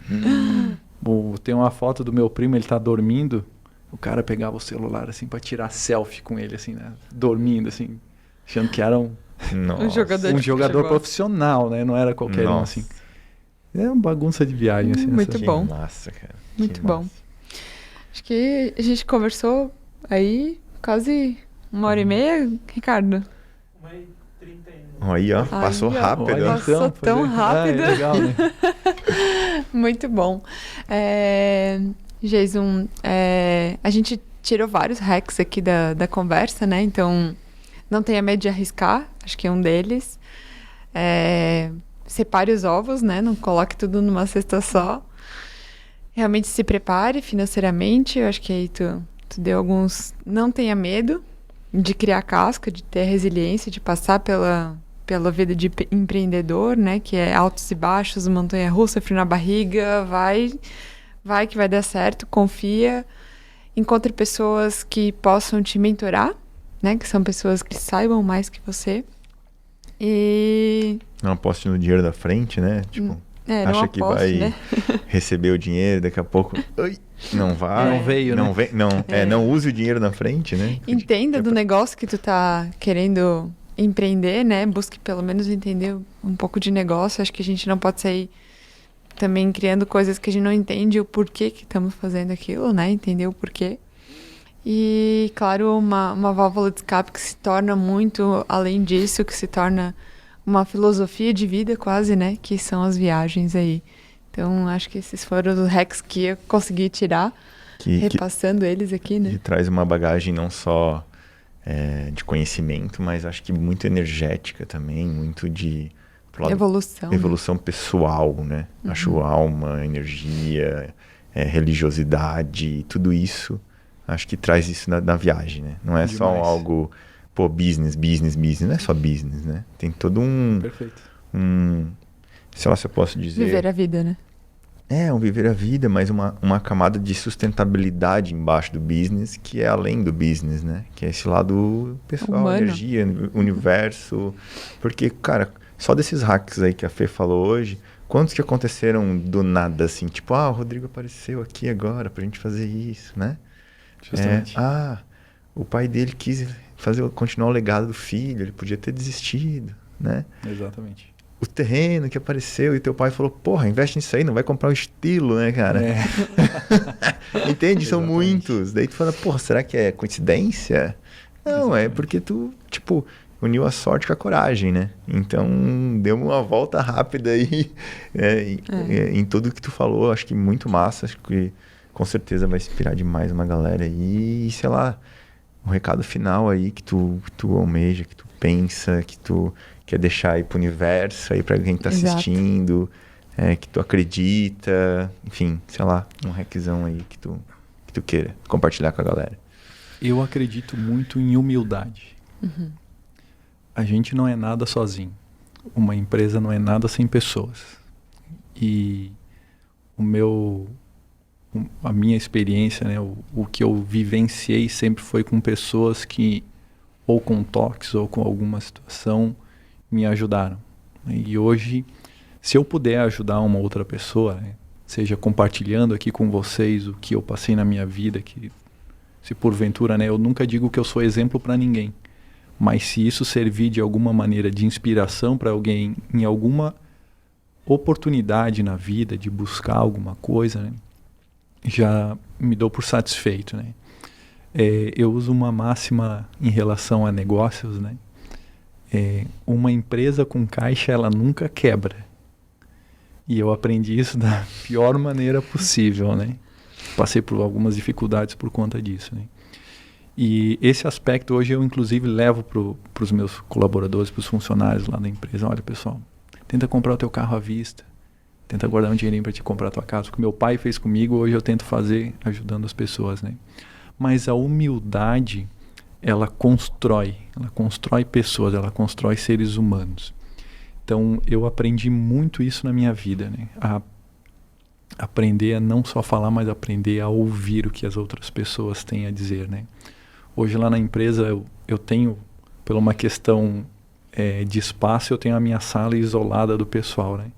Tem uma foto do meu primo, ele tá dormindo, o cara pegava o celular assim pra tirar selfie com ele, assim, né? Dormindo, assim, achando que era um jogador profissional, né? Não era qualquer um, assim. É uma bagunça de viagem, assim.
Muito bom.
Massa, cara.
Muito bom. Acho que a gente conversou aí quase 1h30, Ricardo.
1h31. Aí, ó, passou rápido.
Olha, passou tão rápido.
Legal, né?
Muito bom. Jason, a gente tirou vários hacks aqui da conversa, né? Então, não tenha medo de arriscar. Acho que é um deles. Separe os ovos, né? Não coloque tudo numa cesta só. Realmente se prepare financeiramente. Eu acho que aí tu deu alguns... Não tenha medo de criar casca, de ter resiliência, de passar pela vida de empreendedor, né? Que é altos e baixos, montanha-russa, frio na barriga, vai que vai dar certo, confia, encontre pessoas que possam te mentorar, né? Que são pessoas que saibam mais que você. E...
Não aposte no dinheiro da frente, né? Tipo,
não
acha
aposte,
que vai
né?
receber o dinheiro, daqui a pouco... Ui, não vai.
Não veio,
não
né?
vem, não use o dinheiro na frente, né?
Entenda do negócio que tu tá querendo empreender, né? Busque pelo menos entender um pouco de negócio. Acho que a gente não pode sair também criando coisas que a gente não entende o porquê que estamos fazendo aquilo, né? Entender o porquê. E, claro, uma válvula de escape que se torna muito além disso, que se torna uma filosofia de vida quase, né? Que são as viagens aí. Então, acho que esses foram os hacks que eu consegui tirar, repassando eles aqui, né?
Que traz uma bagagem não só de conhecimento, mas acho que muito energética também, muito de... Evolução pessoal, né? Acho alma, energia, religiosidade, tudo isso, acho que traz isso na viagem, né? Não é só algo, business, não é só business, né? Tem todo
Perfeito.
Sei lá se eu posso dizer...
Viver a vida, né?
Um viver a vida, mas uma camada de sustentabilidade embaixo do business, que é além do business, né? Que é esse lado pessoal,
humano.
Energia, universo. Porque, cara, só desses hacks aí que a Fê falou hoje, quantos que aconteceram do nada, assim? Tipo, o Rodrigo apareceu aqui agora pra gente fazer isso, né?
Justamente.
O pai dele quis continuar o legado do filho, ele podia ter desistido, né?
Exatamente.
O terreno que apareceu e teu pai falou, porra, investe nisso aí, não vai comprar o estilo, né, cara? Entende? São muitos. Daí tu fala, porra, será que é coincidência? Não, é porque tu, tipo, uniu a sorte com a coragem, né? Então, deu uma volta rápida aí em tudo que tu falou. Acho que muito massa, acho que com certeza vai inspirar demais uma galera aí. E, sei lá, um recado final aí que tu almeja, que tu pensa, que tu quer deixar aí pro universo, aí pra quem tá assistindo, que tu acredita, enfim, sei lá, um hackzão aí que tu queira compartilhar com a galera.
Eu acredito muito em humildade. A gente não é nada sozinho. Uma empresa não é nada sem pessoas. E a minha experiência, né, o que eu vivenciei sempre foi com pessoas que, ou com toques, ou com alguma situação, me ajudaram. E hoje, se eu puder ajudar uma outra pessoa, né, seja compartilhando aqui com vocês o que eu passei na minha vida, que se porventura, né, eu nunca digo que eu sou exemplo para ninguém, mas se isso servir de alguma maneira de inspiração para alguém em alguma oportunidade na vida de buscar alguma coisa, né, já me dou por satisfeito, né? Eu uso uma máxima em relação a negócios, né? Uma empresa com caixa, ela nunca quebra. E eu aprendi isso da pior maneira possível, né? Passei por algumas dificuldades por conta disso, né? E esse aspecto hoje eu, inclusive, levo para os meus colaboradores, para os funcionários lá da empresa. Olha, pessoal, tenta comprar o teu carro à vista. Tenta guardar um dinheirinho para te comprar a tua casa. O que meu pai fez comigo, hoje eu tento fazer ajudando as pessoas, né? Mas a humildade, ela constrói pessoas, ela constrói seres humanos. Então, eu aprendi muito isso na minha vida, né? A aprender a não só falar, mas aprender a ouvir o que as outras pessoas têm a dizer, né? Hoje lá na empresa eu tenho, por uma questão de espaço, eu tenho a minha sala isolada do pessoal, né?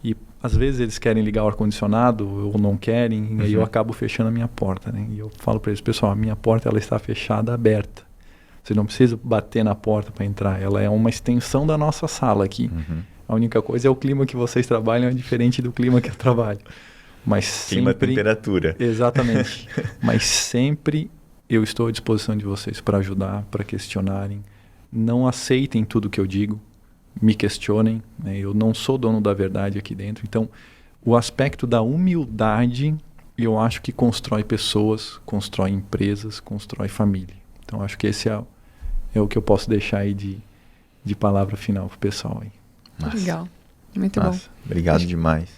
E às vezes eles querem ligar o ar-condicionado ou não querem, e aí eu acabo fechando a minha porta, né? E eu falo para eles, pessoal, a minha porta ela está fechada, aberta. Você não precisa bater na porta para entrar, ela é uma extensão da nossa sala aqui. A única coisa é o clima que vocês trabalham é diferente do clima que eu trabalho. Mas
clima,
sempre...
temperatura.
Exatamente. Mas sempre eu estou à disposição de vocês para ajudar, para questionarem. Não aceitem tudo que eu digo. Me questionem, né? Eu não sou dono da verdade aqui dentro. Então, o aspecto da humildade, eu acho que constrói pessoas, constrói empresas, constrói família. Então, acho que esse é o que eu posso deixar aí de palavra final pro pessoal aí.
Massa.
Legal, muito
Massa. Obrigado demais.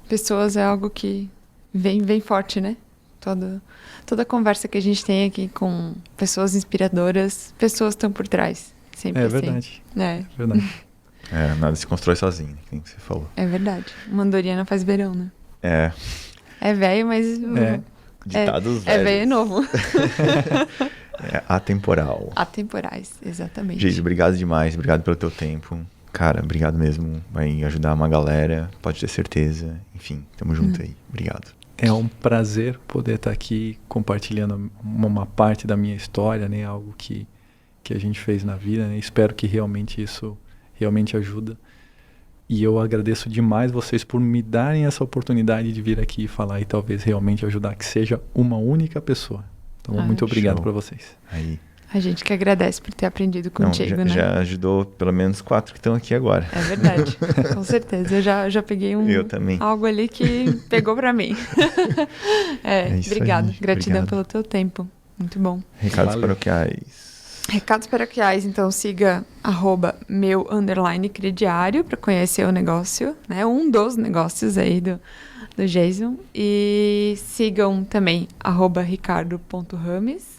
Pessoas é algo que vem forte, né? Toda a conversa que a gente tem aqui com pessoas inspiradoras, pessoas estão por trás. Sempre assim.
Verdade.
É
verdade.
Nada se constrói sozinho, que você falou.
É verdade. Mandoriana faz verão, né? É velho, mas...
Ditados velhos.
É velho e novo.
Atemporal.
Atemporais, exatamente.
Geise, obrigado demais. Obrigado pelo teu tempo. Cara, obrigado mesmo. Vai ajudar uma galera, pode ter certeza. Enfim, tamo junto aí. Obrigado.
É um prazer poder estar aqui compartilhando uma parte da minha história, né? Algo que a gente fez na vida, né? Espero que realmente isso realmente ajuda. E eu agradeço demais vocês por me darem essa oportunidade de vir aqui e falar e talvez realmente ajudar que seja uma única pessoa. Então, muito obrigado para vocês.
Aí.
A gente que agradece por ter aprendido contigo, né?
Já ajudou pelo menos 4 que estão aqui agora.
É verdade, com certeza. Eu já peguei algo ali que pegou pra mim. Obrigado. Gratidão pelo teu tempo. Muito bom.
Recados paroquiais.
Recados paroquiais, então siga @meu_crediário para conhecer o negócio, né? Um dos negócios aí do Jason. E sigam também @ricardo.rames.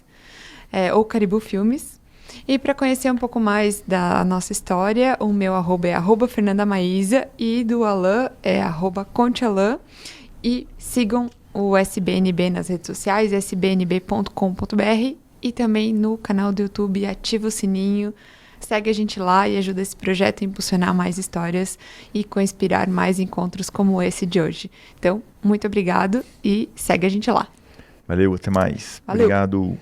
Ou Caribou Filmes. E para conhecer um pouco mais da nossa história, o meu @ é @fernandamaísa e do Alain é @contealain. E sigam o SBNB nas redes sociais, sbnb.com.br, e também no canal do YouTube. Ativa o sininho, segue a gente lá e ajuda esse projeto a impulsionar mais histórias e inspirar mais encontros como esse de hoje. Então, muito obrigado e segue a gente lá.
Valeu, até mais.
Valeu.
Obrigado.